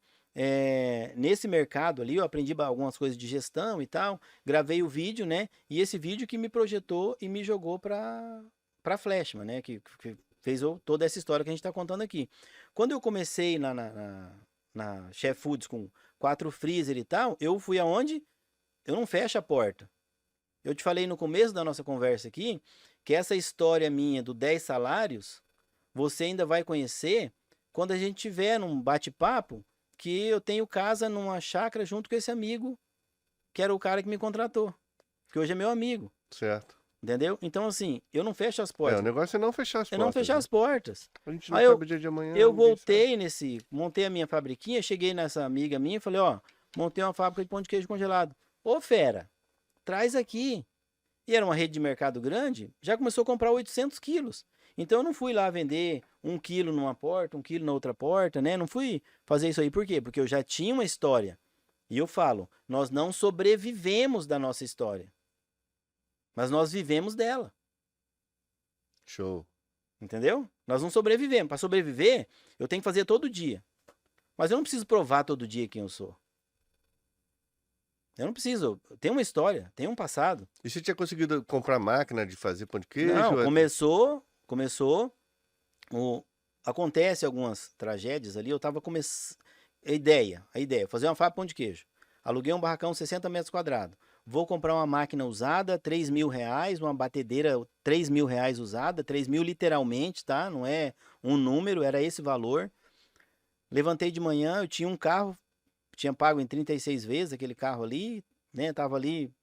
nesse mercado ali eu aprendi algumas coisas de gestão e tal, gravei o vídeo, né? E esse vídeo que me projetou e me jogou para Flashman, né? Que fez toda essa história que a gente está contando aqui. Quando eu comecei na Chef Foods com 4 freezer e tal, eu fui aonde? Eu não fecho a porta. Eu te falei no começo da nossa conversa aqui que essa história minha do 10 salários, você ainda vai conhecer quando a gente tiver num bate-papo que eu tenho casa numa chácara junto com esse amigo, que era o cara que me contratou, que hoje é meu amigo, Certo. entendeu? Então, assim, eu não fecho as O portas. negócio é não fechar as Eu não portas, fechar né? as portas. A gente não Aí sabe o dia de amanhã, eu ninguém sabe. voltei montei a minha fabriquinha, cheguei nessa amiga minha e falei, ó, montei uma fábrica de pão de queijo congelado. Ô, fera, traz aqui. E era uma rede de mercado grande, já começou a comprar 800 quilos. Então eu não fui lá vender 1 quilo numa porta, 1 quilo na outra porta, né? Não fui fazer isso aí. Por quê? Porque eu já tinha uma história. E eu falo, nós não sobrevivemos da nossa história, mas nós vivemos dela. Show. Entendeu? Nós não sobrevivemos. Para sobreviver, eu tenho que fazer todo dia. Mas eu não preciso provar todo dia quem eu sou. Eu não preciso. Tem uma história, tem um passado. E você tinha conseguido comprar máquina de fazer pão de queijo? Não, começou. Acontece algumas tragédias ali. Eu tava começando. A ideia, fazer uma fábrica de pão de queijo. Aluguei um barracão 60 metros quadrados. Vou comprar uma máquina usada, R$ 3.000, uma batedeira R$ 3.000 usada, 3.000 literalmente, tá? Não é um número, era esse valor. Levantei de manhã, eu tinha um carro, tinha pago em 36 vezes aquele carro ali, né? Tava ali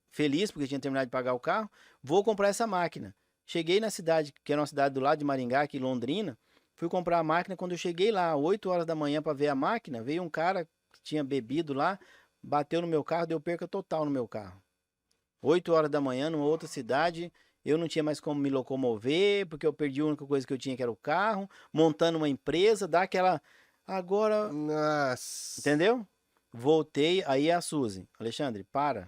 feliz porque tinha terminado de pagar o carro. Vou comprar essa máquina. Cheguei na cidade, que era uma cidade do lado de Maringá, aqui em Londrina. Fui comprar a máquina. Quando eu cheguei lá, 8 horas da manhã para ver a máquina, veio um cara que tinha bebido lá, bateu no meu carro, deu perca total no meu carro. 8 horas da manhã, numa outra cidade, eu não tinha mais como me locomover, porque eu perdi a única coisa que eu tinha, que era o carro, montando uma empresa, dá aquela. Agora, Nossa. entendeu? Voltei, aí a Suzy. Alexandre, para.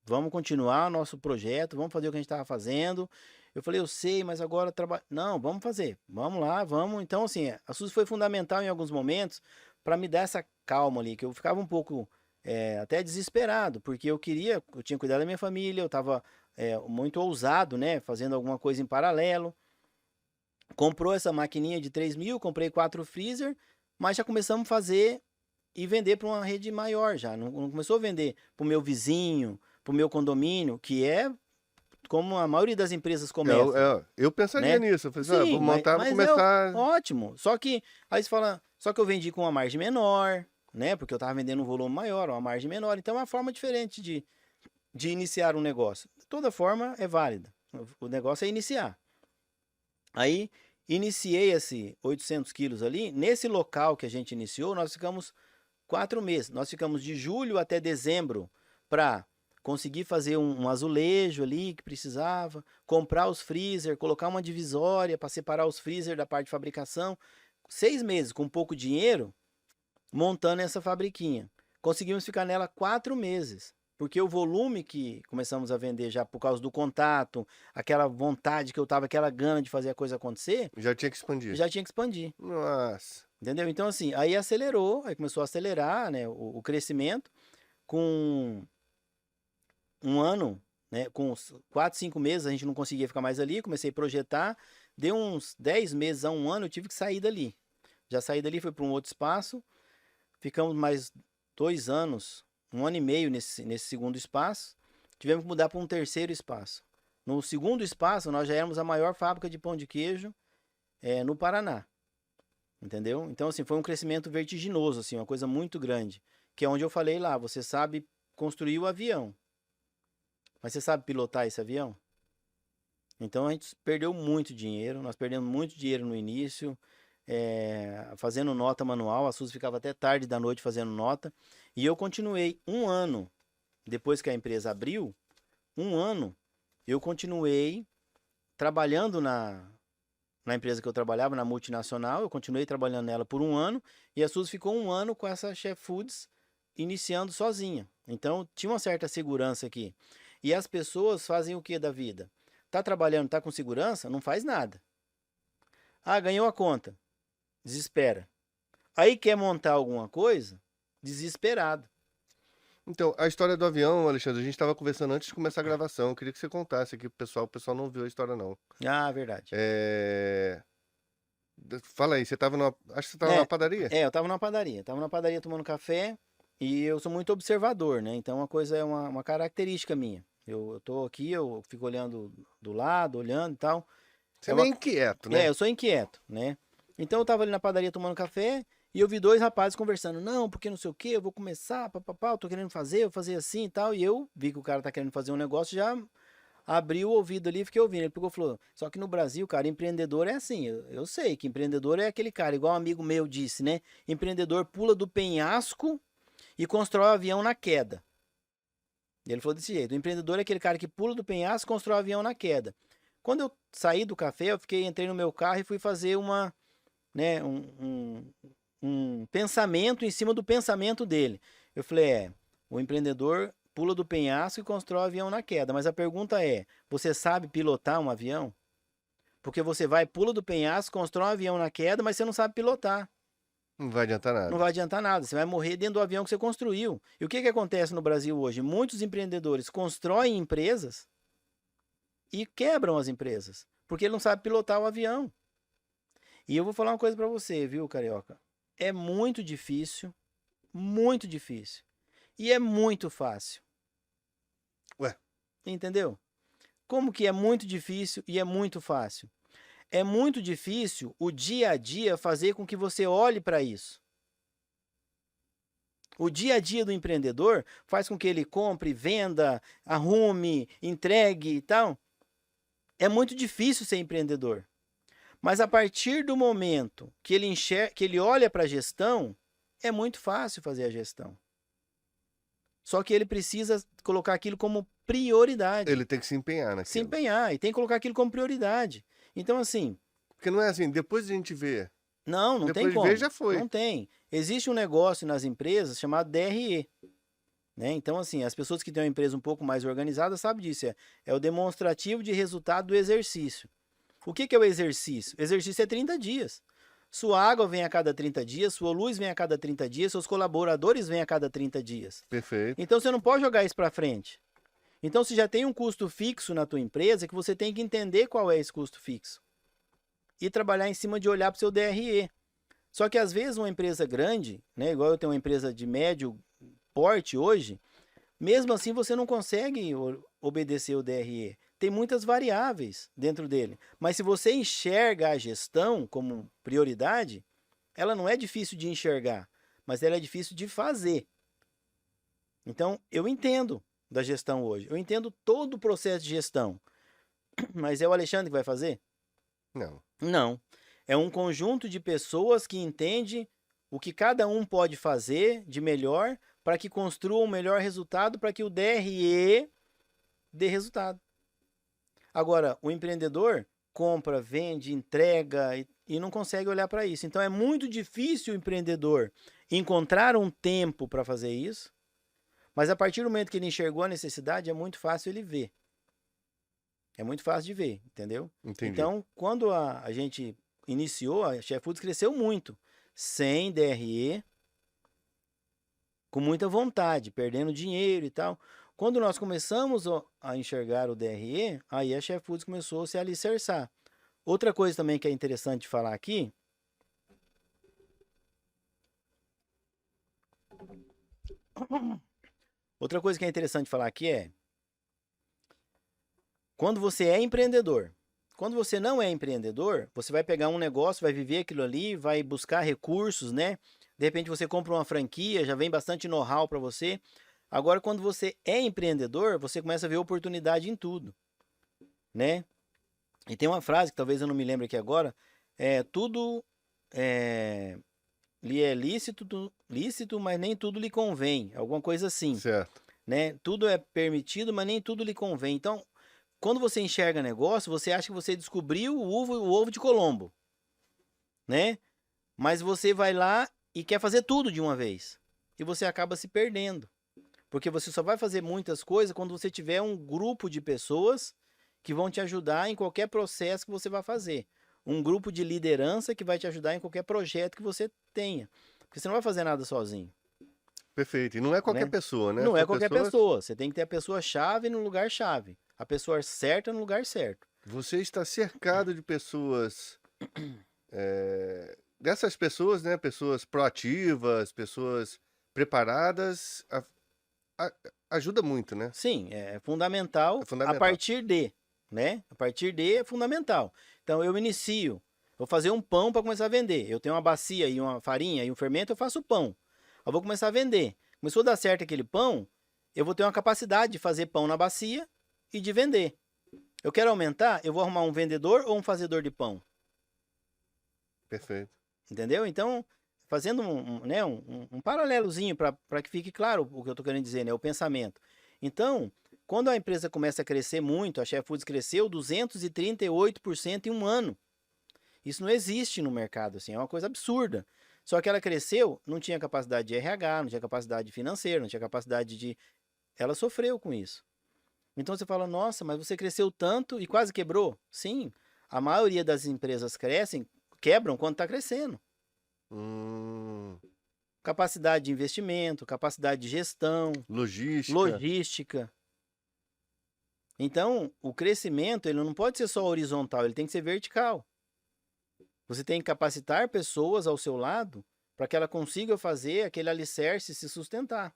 Vamos continuar o nosso projeto, vamos fazer o que a gente estava fazendo. Eu falei, eu sei, mas agora trabalho. Não, vamos fazer. Vamos lá, vamos. Então, assim, a Suzy foi fundamental em alguns momentos para me dar essa calma ali, que eu ficava um pouco até desesperado, porque eu tinha cuidado da minha família, eu estava muito ousado, né, fazendo alguma coisa em paralelo. Comprou essa maquininha de 3.000, comprei 4 freezer, mas já começamos a fazer e vender para uma rede maior já. Não começou a vender para o meu vizinho, para o meu condomínio, que é como a maioria das empresas começa, Eu pensaria né? nisso. Eu falei, assim, vou Sim, montar, vou mas é começar. ótimo. Só que aí você fala, só que eu vendi com uma margem menor, né? Porque eu estava vendendo um volume maior, uma margem menor. Então é uma forma diferente de iniciar um negócio. De toda forma é válida. O negócio é iniciar. Aí iniciei esse 800 quilos ali. Nesse local que a gente iniciou, nós ficamos 4 meses. Nós ficamos de julho até dezembro para conseguir fazer um azulejo ali que precisava, comprar os freezer, colocar uma divisória para separar os freezer da parte de fabricação. 6 meses com pouco dinheiro, montando essa fabriquinha. Conseguimos ficar nela 4 meses. Porque o volume que começamos a vender já por causa do contato, aquela vontade que eu tava, aquela gana de fazer a coisa acontecer, Já tinha que expandir. já tinha que expandir. Nossa. Entendeu? Então, assim, aí acelerou, aí começou a acelerar, né, o crescimento. Com um ano, né, com uns 4, 5 meses, a gente não conseguia ficar mais ali, comecei a projetar, deu uns 10 meses a um ano, eu tive que sair dali. Já saí dali, fui para um outro espaço, ficamos mais 2 anos, 1 ano e meio nesse segundo espaço, tivemos que mudar para um terceiro espaço. No segundo espaço, nós já éramos a maior fábrica de pão de queijo no Paraná. Entendeu? Então, assim, foi um crescimento vertiginoso, assim, uma coisa muito grande. Que é onde eu falei lá, você sabe construir o avião, mas você sabe pilotar esse avião? Então a gente perdeu muito dinheiro, nós perdemos muito dinheiro no início, fazendo nota manual. A Suzy ficava até tarde da noite fazendo nota. E eu continuei um ano, depois que a empresa abriu, um ano, eu continuei trabalhando na empresa que eu trabalhava, na multinacional. Eu continuei trabalhando nela por um ano. E a Suzy ficou um ano com essa Chef Foods, iniciando sozinha. Então, tinha uma certa segurança aqui. E as pessoas fazem o que da vida? Tá trabalhando, tá com segurança? Não faz nada. Ah, ganhou a conta. Desespera. Aí quer montar alguma coisa? Desesperado. Então, a história do avião, Alexandre, a gente estava conversando antes de começar a gravação. Eu queria que você contasse aqui pro pessoal. O pessoal não viu a história, não. Ah, verdade. Fala aí, você tava numa. Acho que você tava numa padaria. Eu tava numa padaria. Tava na padaria tomando café e eu sou muito observador, né? Então, uma coisa é uma característica minha. Eu tô aqui, eu fico olhando do lado, olhando e tal. Você é meio inquieto, né? Eu sou inquieto, né? Então eu tava ali na padaria tomando café e eu vi dois rapazes conversando. Não, porque não sei o que, eu vou começar, papapá, eu tô querendo fazer, eu vou fazer assim e tal. E eu vi que o cara tá querendo fazer um negócio, já abri o ouvido ali e fiquei ouvindo. Ele pegou e falou, só que no Brasil, cara, empreendedor é assim. Eu sei que empreendedor é aquele cara, igual um amigo meu disse, né? Empreendedor pula do penhasco e constrói o avião na queda. Ele falou desse jeito, o empreendedor é aquele cara que pula do penhasco e constrói o avião na queda. Quando eu saí do café, entrei no meu carro e fui fazer né, um pensamento em cima do pensamento dele. Eu falei, o empreendedor pula do penhasco e constrói o avião na queda. Mas a pergunta é, você sabe pilotar um avião? Porque você vai, pula do penhasco, constrói um avião na queda, mas você não sabe pilotar. Não vai adiantar nada. Não vai adiantar nada, você vai morrer dentro do avião que você construiu. E o que acontece no Brasil hoje? Muitos empreendedores constroem empresas e quebram as empresas, porque ele não sabe pilotar o avião. E eu vou falar uma coisa para você, viu, Carioca? É muito difícil, e é muito fácil. Ué? Entendeu? Como que é muito difícil e é muito fácil? É muito difícil o dia a dia fazer com que você olhe para isso. O dia a dia do empreendedor faz com que ele compre, venda, arrume, entregue e tal. É muito difícil ser empreendedor. Mas a partir do momento que ele olha para a gestão, é muito fácil fazer a gestão. Só que ele precisa colocar aquilo como prioridade. Ele tem que se empenhar naquilo. Se empenhar e tem que colocar aquilo como prioridade. Então, assim... Porque não é assim, depois a gente vê. Não Depois tem de como. ver, já foi. Não tem. Existe um negócio nas empresas chamado DRE. Né? Então, assim, as pessoas que têm uma empresa um pouco mais organizada sabem disso. É o demonstrativo de resultado do exercício. O que é o exercício? O exercício é 30 dias. Sua água vem a cada 30 dias, sua luz vem a cada 30 dias, seus colaboradores vêm a cada 30 dias. Perfeito. Então, você não pode jogar isso para frente. Então, se já tem um custo fixo na tua empresa, que você tem que entender qual é esse custo fixo. E trabalhar em cima de olhar para o seu DRE. Só que, às vezes, uma empresa grande, né, igual eu tenho uma empresa de médio porte hoje, mesmo assim você não consegue obedecer o DRE. Tem muitas variáveis dentro dele. Mas se você enxerga a gestão como prioridade, ela não é difícil de enxergar, mas ela é difícil de fazer. Então, eu entendo da gestão hoje. Eu entendo todo o processo de gestão. Mas é o Alexandre que vai fazer? Não. Não. É um conjunto de pessoas que entende o que cada um pode fazer de melhor para que construa um melhor resultado, para que o DRE dê resultado. Agora, o empreendedor compra, vende, entrega e não consegue olhar para isso. Então, é muito difícil o empreendedor encontrar um tempo para fazer isso, mas a partir do momento que ele enxergou a necessidade, é muito fácil ele ver. É muito fácil de ver, entendeu? Entendi. Então, quando a gente iniciou, a Chef Foods cresceu muito, sem DRE, com muita vontade, perdendo dinheiro e tal. Quando nós começamos a enxergar o DRE, aí a Chef Foods começou a se alicerçar. Outra coisa também que é interessante falar aqui, quando você é empreendedor. Quando você não é empreendedor, você vai pegar um negócio, vai viver aquilo ali, vai buscar recursos, né? De repente você compra uma franquia, já vem bastante know-how para você. Agora, quando você é empreendedor, você começa a ver oportunidade em tudo, né? E tem uma frase que talvez eu não me lembre aqui agora, tudo lhe é lícito, mas nem tudo lhe convém. Alguma coisa assim, Certo. né? Tudo é permitido, mas nem tudo lhe convém. Então, quando você enxerga negócio, você acha que você descobriu o ovo de Colombo, né? Mas você vai lá e quer fazer tudo de uma vez. E você acaba se perdendo. Porque você só vai fazer muitas coisas quando você tiver um grupo de pessoas que vão te ajudar em qualquer processo que você vai fazer. Um grupo de liderança que vai te ajudar em qualquer projeto que você tenha. Porque você não vai fazer nada sozinho, Perfeito. E não é qualquer né? pessoa, né? Não é São qualquer pessoas. pessoa. Você tem que ter a pessoa-chave no lugar-chave. A pessoa certa no lugar certo. Você está cercado de pessoas. Dessas pessoas, né? Pessoas proativas, pessoas preparadas. A- ajuda muito, né? Sim, é fundamental É a fundamental. partir de, né? A partir de é fundamental. Então eu inicio, vou fazer um pão para começar a vender. Eu tenho uma bacia e uma farinha e um fermento, eu faço pão. Eu vou começar a vender. Começou a dar certo aquele pão, eu vou ter uma capacidade de fazer pão na bacia e de vender. Eu quero aumentar, eu vou arrumar um vendedor ou um fazedor de pão, Perfeito. entendeu? Então, fazendo né, um paralelozinho para que fique claro o que eu estou querendo dizer, né? O pensamento. Então, quando a empresa começa a crescer muito, a Chef Foods cresceu 238% em um ano. Isso não existe no mercado, assim, é uma coisa absurda. Só que ela cresceu, não tinha capacidade de RH, não tinha capacidade financeira, não tinha capacidade de. Ela sofreu com isso. Então você fala, nossa, mas você cresceu tanto e quase quebrou? Sim, a maioria das empresas quebram quando está crescendo. Hum, Capacidade de investimento, capacidade de gestão, logística. logística. Então, o crescimento ele não pode ser só horizontal, ele tem que ser vertical. Você tem que capacitar pessoas ao seu lado para que ela consiga fazer aquele alicerce se sustentar.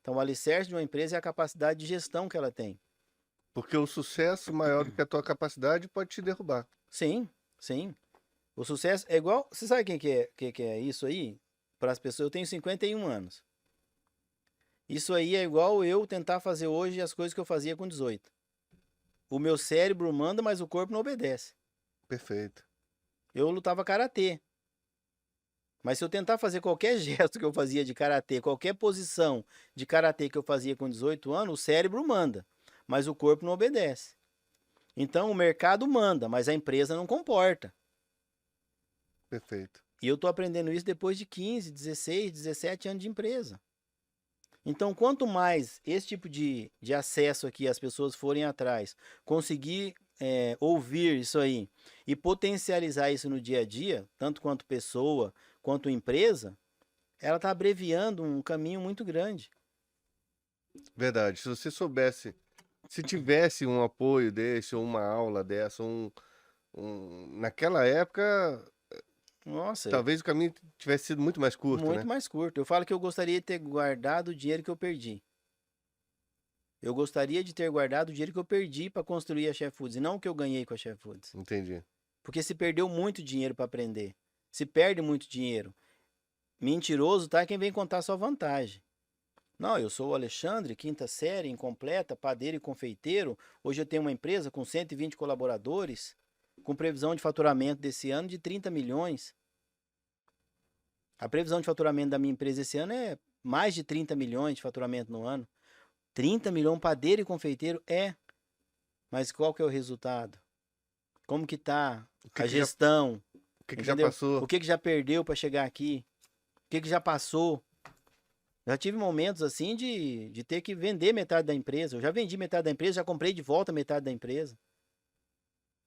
Então, o alicerce de uma empresa é a capacidade de gestão que ela tem. Porque o sucesso maior do que a tua capacidade pode te derrubar. Sim, sim. O sucesso é igual. Você sabe que é isso aí? Para as pessoas, eu tenho 51 anos. Isso aí é igual eu tentar fazer hoje as coisas que eu fazia com 18. O meu cérebro manda, mas o corpo não obedece. Perfeito. Eu lutava karatê. Mas se eu tentar fazer qualquer gesto que eu fazia de karatê, qualquer posição de karatê que eu fazia com 18 anos, o cérebro manda, mas o corpo não obedece. Então o mercado manda, mas a empresa não comporta. Perfeito. E eu estou aprendendo isso depois de 15, 16, 17 anos de empresa. Então, quanto mais esse tipo de acesso aqui as pessoas forem atrás, conseguir ouvir isso aí e potencializar isso no dia a dia, tanto quanto pessoa, quanto empresa, ela está abreviando um caminho muito grande. Verdade. Se você soubesse, se tivesse um apoio desse, ou uma aula dessa, naquela época, Nossa, talvez o caminho tivesse sido muito mais curto, muito né? mais curto. Eu falo que eu gostaria de ter guardado o dinheiro que eu perdi. Eu gostaria de ter guardado o dinheiro que eu perdi para construir a Chef Foods e não o que eu ganhei com a Chef Foods. Entendi. Porque se perdeu muito dinheiro para aprender. Se perde muito dinheiro. Mentiroso tá quem vem contar sua vantagem. Não, eu sou o Alexandre, quinta série, incompleta, padeiro e confeiteiro. Hoje eu tenho uma empresa com 120 colaboradores, com previsão de faturamento desse ano de 30 milhões. A previsão de faturamento da minha empresa esse ano é mais de 30 milhões de faturamento no ano. 30 milhões padeiro e confeiteiro é. Mas qual que é o resultado? Como que tá a gestão? O que já Entendeu? passou? O que já perdeu para chegar aqui? O que já passou? Já tive momentos assim de ter que vender metade da empresa. Eu já vendi metade da empresa, já comprei de volta metade da empresa.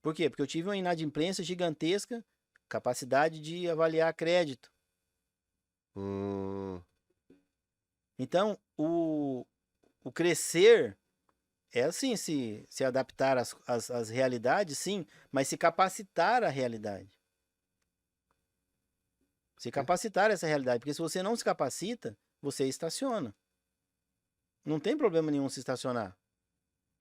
Por quê? Porque eu tive uma inadimplência gigantesca, capacidade de avaliar crédito. Hum, Então, o crescer é assim, se adaptar às realidades, sim, mas se capacitar à realidade. Se capacitar a essa realidade. Porque se você não se capacita, você estaciona. Não tem problema nenhum se estacionar.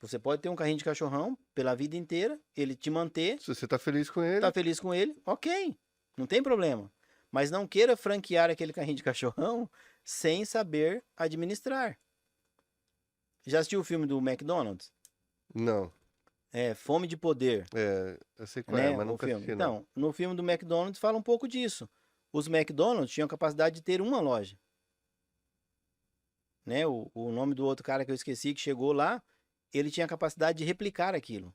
Você pode ter um carrinho de cachorrão pela vida inteira, ele te manter, se você tá feliz com ele, tá feliz com ele, ok, não tem problema. Mas não queira franquear aquele carrinho de cachorrão sem saber administrar. Já assistiu o filme do McDonald's? não. É, Fome de Poder, É, eu sei qual é, né? mas O nunca filme. assisti, não. Então, no filme do McDonald's fala um pouco disso. os McDonald's tinham a capacidade de ter uma loja. Né? O nome do outro cara que eu esqueci, que chegou lá, ele tinha a capacidade de replicar aquilo.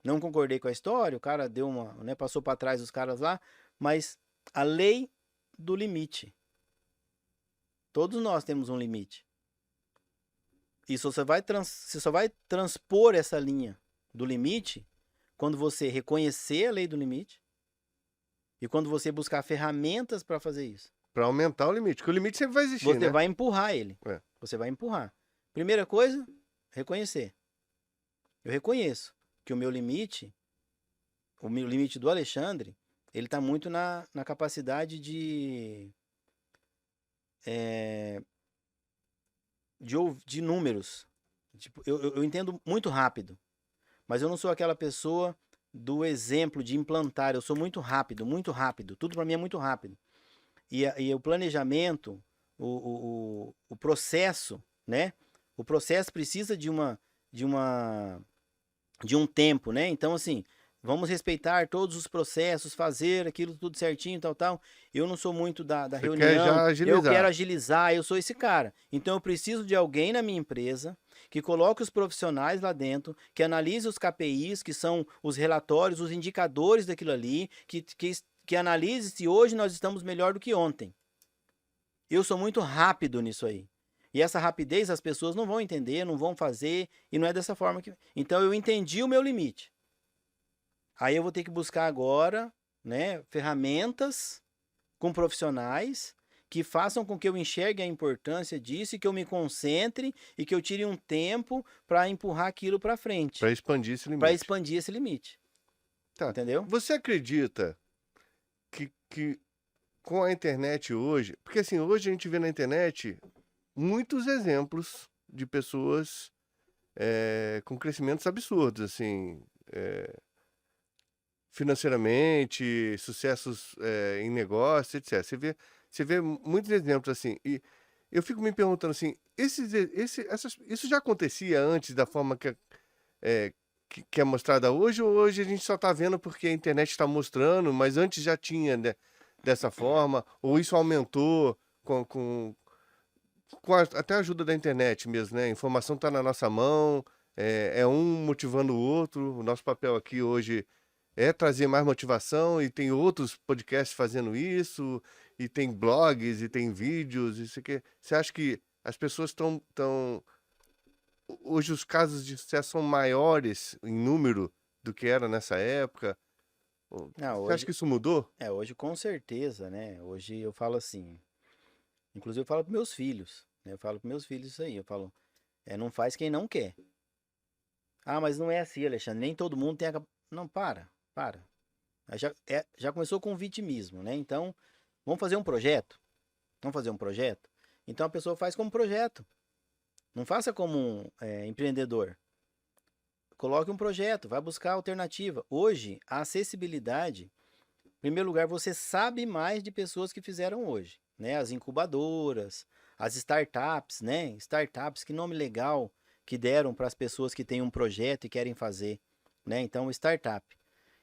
Não concordei com a história, o cara deu uma, né, passou para trás os caras lá, mas a lei do limite. Todos nós temos um limite. E você só vai transpor essa linha do limite quando você reconhecer a lei do limite e quando você buscar ferramentas para fazer isso. Para aumentar o limite, porque o limite sempre vai existir, Você né? vai empurrar ele. É. Você vai empurrar. Primeira coisa, reconhecer. Eu reconheço que o meu limite do Alexandre, ele está muito na capacidade de números. Tipo, eu entendo muito rápido, mas eu não sou aquela pessoa do exemplo de implantar. Eu sou muito rápido, tudo para mim é muito rápido. E o planejamento, o processo, né? O processo precisa de um tempo, né? Então, assim, vamos respeitar todos os processos, fazer aquilo tudo certinho, tal. Eu não sou muito da Você reunião. quer já agilizar. Eu quero agilizar, eu sou esse cara. Então, eu preciso de alguém na minha empresa que coloque os profissionais lá dentro, que analise os KPIs, que são os relatórios, os indicadores daquilo ali, que analise se hoje nós estamos melhor do que ontem. Eu sou muito rápido nisso aí. E essa rapidez as pessoas não vão entender, não vão fazer, e não é dessa forma que... Então eu entendi o meu limite. Aí eu vou ter que buscar agora, né, ferramentas com profissionais que façam com que eu enxergue a importância disso e que eu me concentre e que eu tire um tempo para empurrar aquilo para frente. Para expandir esse limite. Para expandir esse limite. Tá. Entendeu? Você acredita que com a internet hoje... Porque assim, hoje a gente vê na internet muitos exemplos de pessoas com crescimentos absurdos, assim, financeiramente, sucessos em negócio, etc. Você vê muitos exemplos assim, e eu fico me perguntando assim, isso já acontecia antes da forma que é mostrada hoje, ou hoje a gente só está vendo porque a internet está mostrando, mas antes já tinha, né, dessa forma, ou isso aumentou até a ajuda da internet mesmo, né? A informação está na nossa mão, é um motivando o outro. O nosso papel aqui hoje é trazer mais motivação, e tem outros podcasts fazendo isso, e tem blogs, e tem vídeos, isso aqui. Você acha que as pessoas estão... Hoje os casos de sucesso são maiores em número do que era nessa época? Não, Você acha que isso mudou? Hoje com certeza, né? Hoje eu falo assim, inclusive eu falo para meus filhos, né? Eu falo para meus filhos isso aí, eu falo, não faz quem não quer. Ah, mas não é assim, Alexandre, nem todo mundo tem a... Não, para. Aí já começou com o vitimismo, né? Então, vamos fazer um projeto? Vamos fazer um projeto? Então a pessoa faz como projeto. Não faça como um empreendedor. Coloque um projeto, vai buscar alternativa. Hoje, a acessibilidade, em primeiro lugar, você sabe mais de pessoas que fizeram hoje, né? As incubadoras, as startups, né? Startups, que nome legal que deram para as pessoas que têm um projeto e querem fazer, né? Então, startup.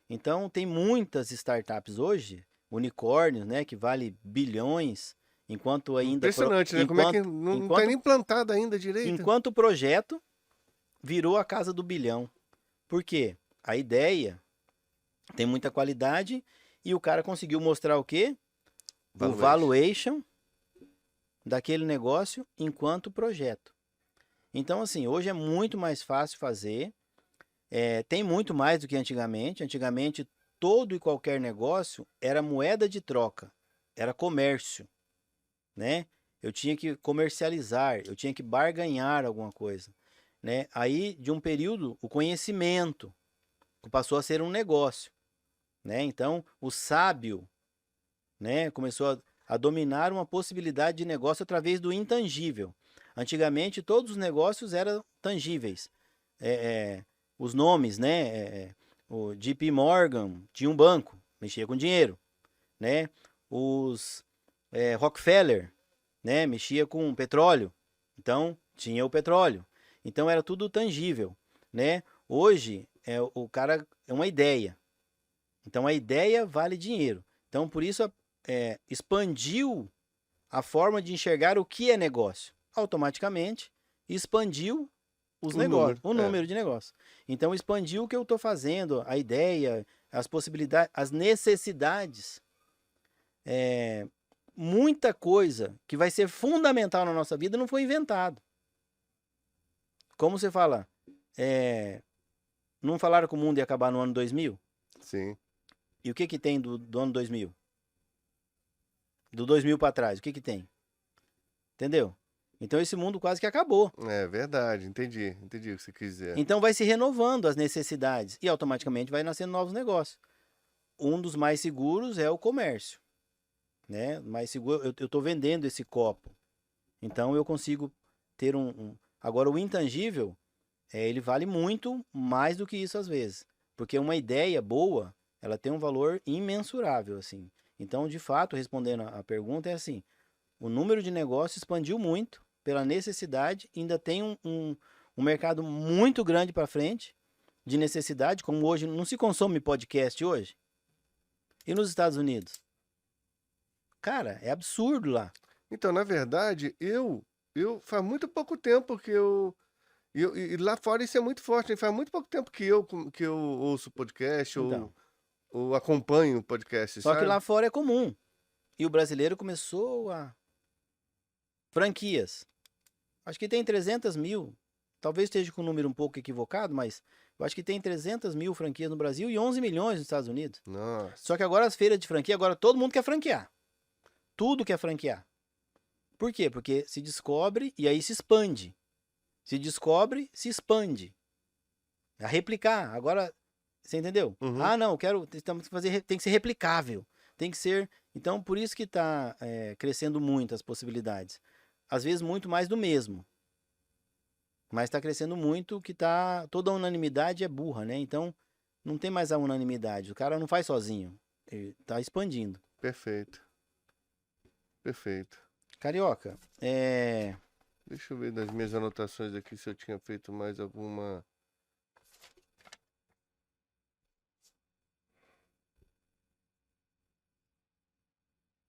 Então, tem muitas startups hoje, unicórnios, né? Que vale bilhões, enquanto ainda... Impressionante, né? Como é que não está nem implantado ainda direito? Enquanto o projeto virou a casa do bilhão. Por quê? A ideia tem muita qualidade e o cara conseguiu mostrar o quê? O valuation daquele negócio enquanto projeto. Então, assim, hoje é muito mais fácil fazer. Tem muito mais do que antigamente. Antigamente, todo e qualquer negócio era moeda de troca. Era comércio, né? Eu tinha que comercializar, eu tinha que barganhar alguma coisa, né? Aí, de um período, o conhecimento passou a ser um negócio, né? Então, o sábio, né, começou a dominar uma possibilidade de negócio através do intangível. Antigamente, todos os negócios eram tangíveis. Os nomes, né? O JP Morgan tinha um banco, mexia com dinheiro, né? Os Rockefeller, né, mexia com petróleo, então tinha o petróleo. Então era tudo tangível, né? Hoje o cara é uma ideia. Então a ideia vale dinheiro. Então por isso expandiu a forma de enxergar o que é negócio. Automaticamente expandiu os negócios, o número de negócios. Então expandiu o que eu estou fazendo, a ideia, as possibilidades, as necessidades. Muita coisa que vai ser fundamental na nossa vida não foi inventado. Como você fala, não falaram que o mundo ia acabar no ano 2000? Sim. E o que tem do ano 2000? Do 2000 para trás, o que tem? Entendeu? Então esse mundo quase que acabou. É verdade, entendi o que você quis dizer. Então vai se renovando as necessidades e automaticamente vai nascendo novos negócios. Um dos mais seguros é o comércio, né? Mais seguro, eu estou vendendo esse copo, então eu consigo ter Agora o intangível, ele vale muito mais do que isso às vezes, porque uma ideia boa, ela tem um valor imensurável, assim. Então, de fato, respondendo a pergunta, é assim: o número de negócios expandiu muito pela necessidade, ainda tem um mercado muito grande para frente de necessidade, como hoje não se consome podcast hoje. E nos Estados Unidos? Cara, é absurdo lá. Então, na verdade, eu faz muito pouco tempo que e lá fora isso é muito forte, né? Faz muito pouco tempo que eu ouço podcast Então, ou acompanho podcast, só que sabe? lá fora é comum. E o brasileiro começou a... Franquias. Acho que tem 300 mil. Talvez esteja com um número um pouco equivocado, mas eu acho que tem 300 mil franquias no Brasil e 11 milhões nos Estados Unidos. Nossa. Só que agora as feiras de franquia, agora todo mundo quer franquear. Tudo quer franquear. Por quê? Porque se descobre e aí se expande. Se descobre, se expande. A replicar. Agora, você entendeu? Uhum. Ah, não, temos que fazer, tem que ser replicável. Tem que ser. Então, por isso que está crescendo muito as possibilidades. Às vezes, muito mais do mesmo. Mas está crescendo muito que tá. Toda a unanimidade é burra, né? Então, não tem mais a unanimidade. O cara não faz sozinho. Ele tá expandindo. Perfeito. Perfeito. Carioca, Deixa eu ver das minhas anotações aqui se eu tinha feito mais alguma.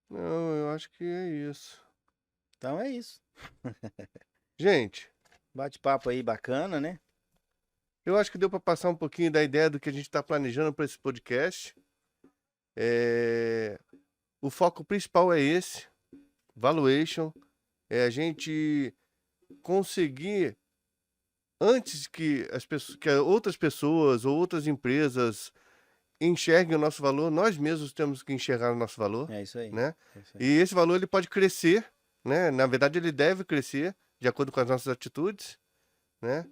Não, eu acho que é isso. Então é isso. Gente, Bate-papo aí bacana, né? eu acho que deu para passar um pouquinho da ideia do que a gente está planejando para esse podcast. O foco principal é esse, valuation, é a gente conseguir, antes que que outras pessoas ou outras empresas enxerguem o nosso valor, nós mesmos temos que enxergar o nosso valor, É isso aí. né? É isso aí. E esse valor ele pode crescer, né? Na verdade, ele deve crescer de acordo com as nossas atitudes, né?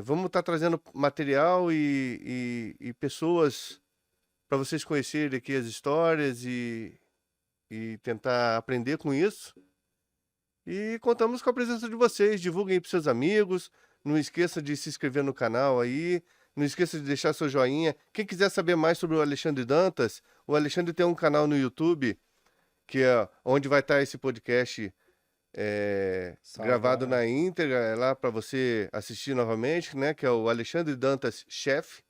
Vamos estar trazendo material e pessoas para vocês conhecerem aqui as histórias e tentar aprender com isso. E contamos com a presença de vocês. Divulguem para seus amigos. Não esqueça de se inscrever no canal aí. Não esqueça de deixar seu joinha. Quem quiser saber mais sobre o Alexandre Dantas, o Alexandre tem um canal no YouTube, que é onde vai estar esse podcast gravado na íntegra, é lá para você assistir novamente, né? Que é o Alexandre Dantas Chef,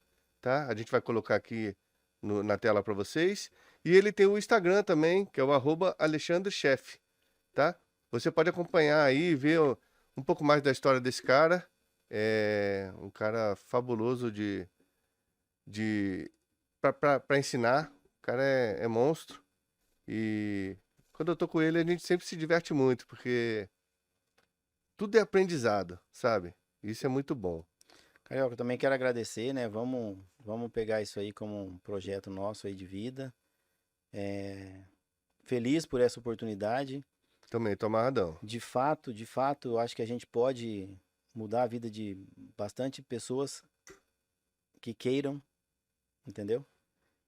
tá? A gente vai colocar aqui na tela para vocês. E ele tem o Instagram também, que é o @AlexandreChef, tá? Você pode acompanhar aí, ver um pouco mais da história desse cara. É um cara fabuloso para ensinar. O cara é monstro. E quando eu tô com ele, a gente sempre se diverte muito, porque tudo é aprendizado, sabe? Isso é muito bom. Carioca, eu também quero agradecer, né? Vamos pegar isso aí como um projeto nosso aí de vida. Feliz por essa oportunidade. Também, tô amarradão. De fato, eu acho que a gente pode mudar a vida de bastante pessoas que queiram, entendeu?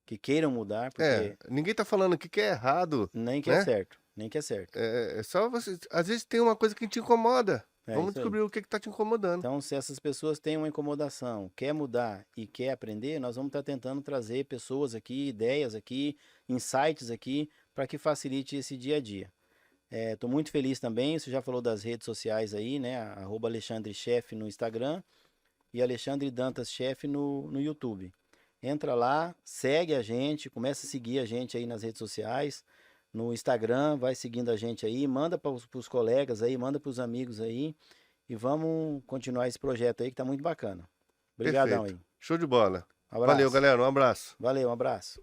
Que queiram mudar, porque Ninguém tá falando aqui que é errado, nem que né? é certo, nem que é certo. É só você. Às vezes tem uma coisa que te incomoda. Vamos Isso aí. descobrir o que tá te incomodando. Então, se essas pessoas têm uma incomodação, quer mudar e quer aprender, nós vamos estar tentando trazer pessoas aqui, ideias aqui, insights aqui, para que facilite esse dia a dia. Estou muito feliz também, você já falou das redes sociais aí, né? @AlexandreChef no Instagram e Alexandre Dantas Chef no YouTube. entra lá, segue a gente, começa a seguir a gente aí nas redes sociais, no Instagram, vai seguindo a gente aí, manda para os colegas aí, manda para os amigos aí e vamos continuar esse projeto aí que tá muito bacana. Obrigadão Perfeito. aí. Show de bola. Um Valeu, abraço. galera. Um abraço. Valeu, um abraço.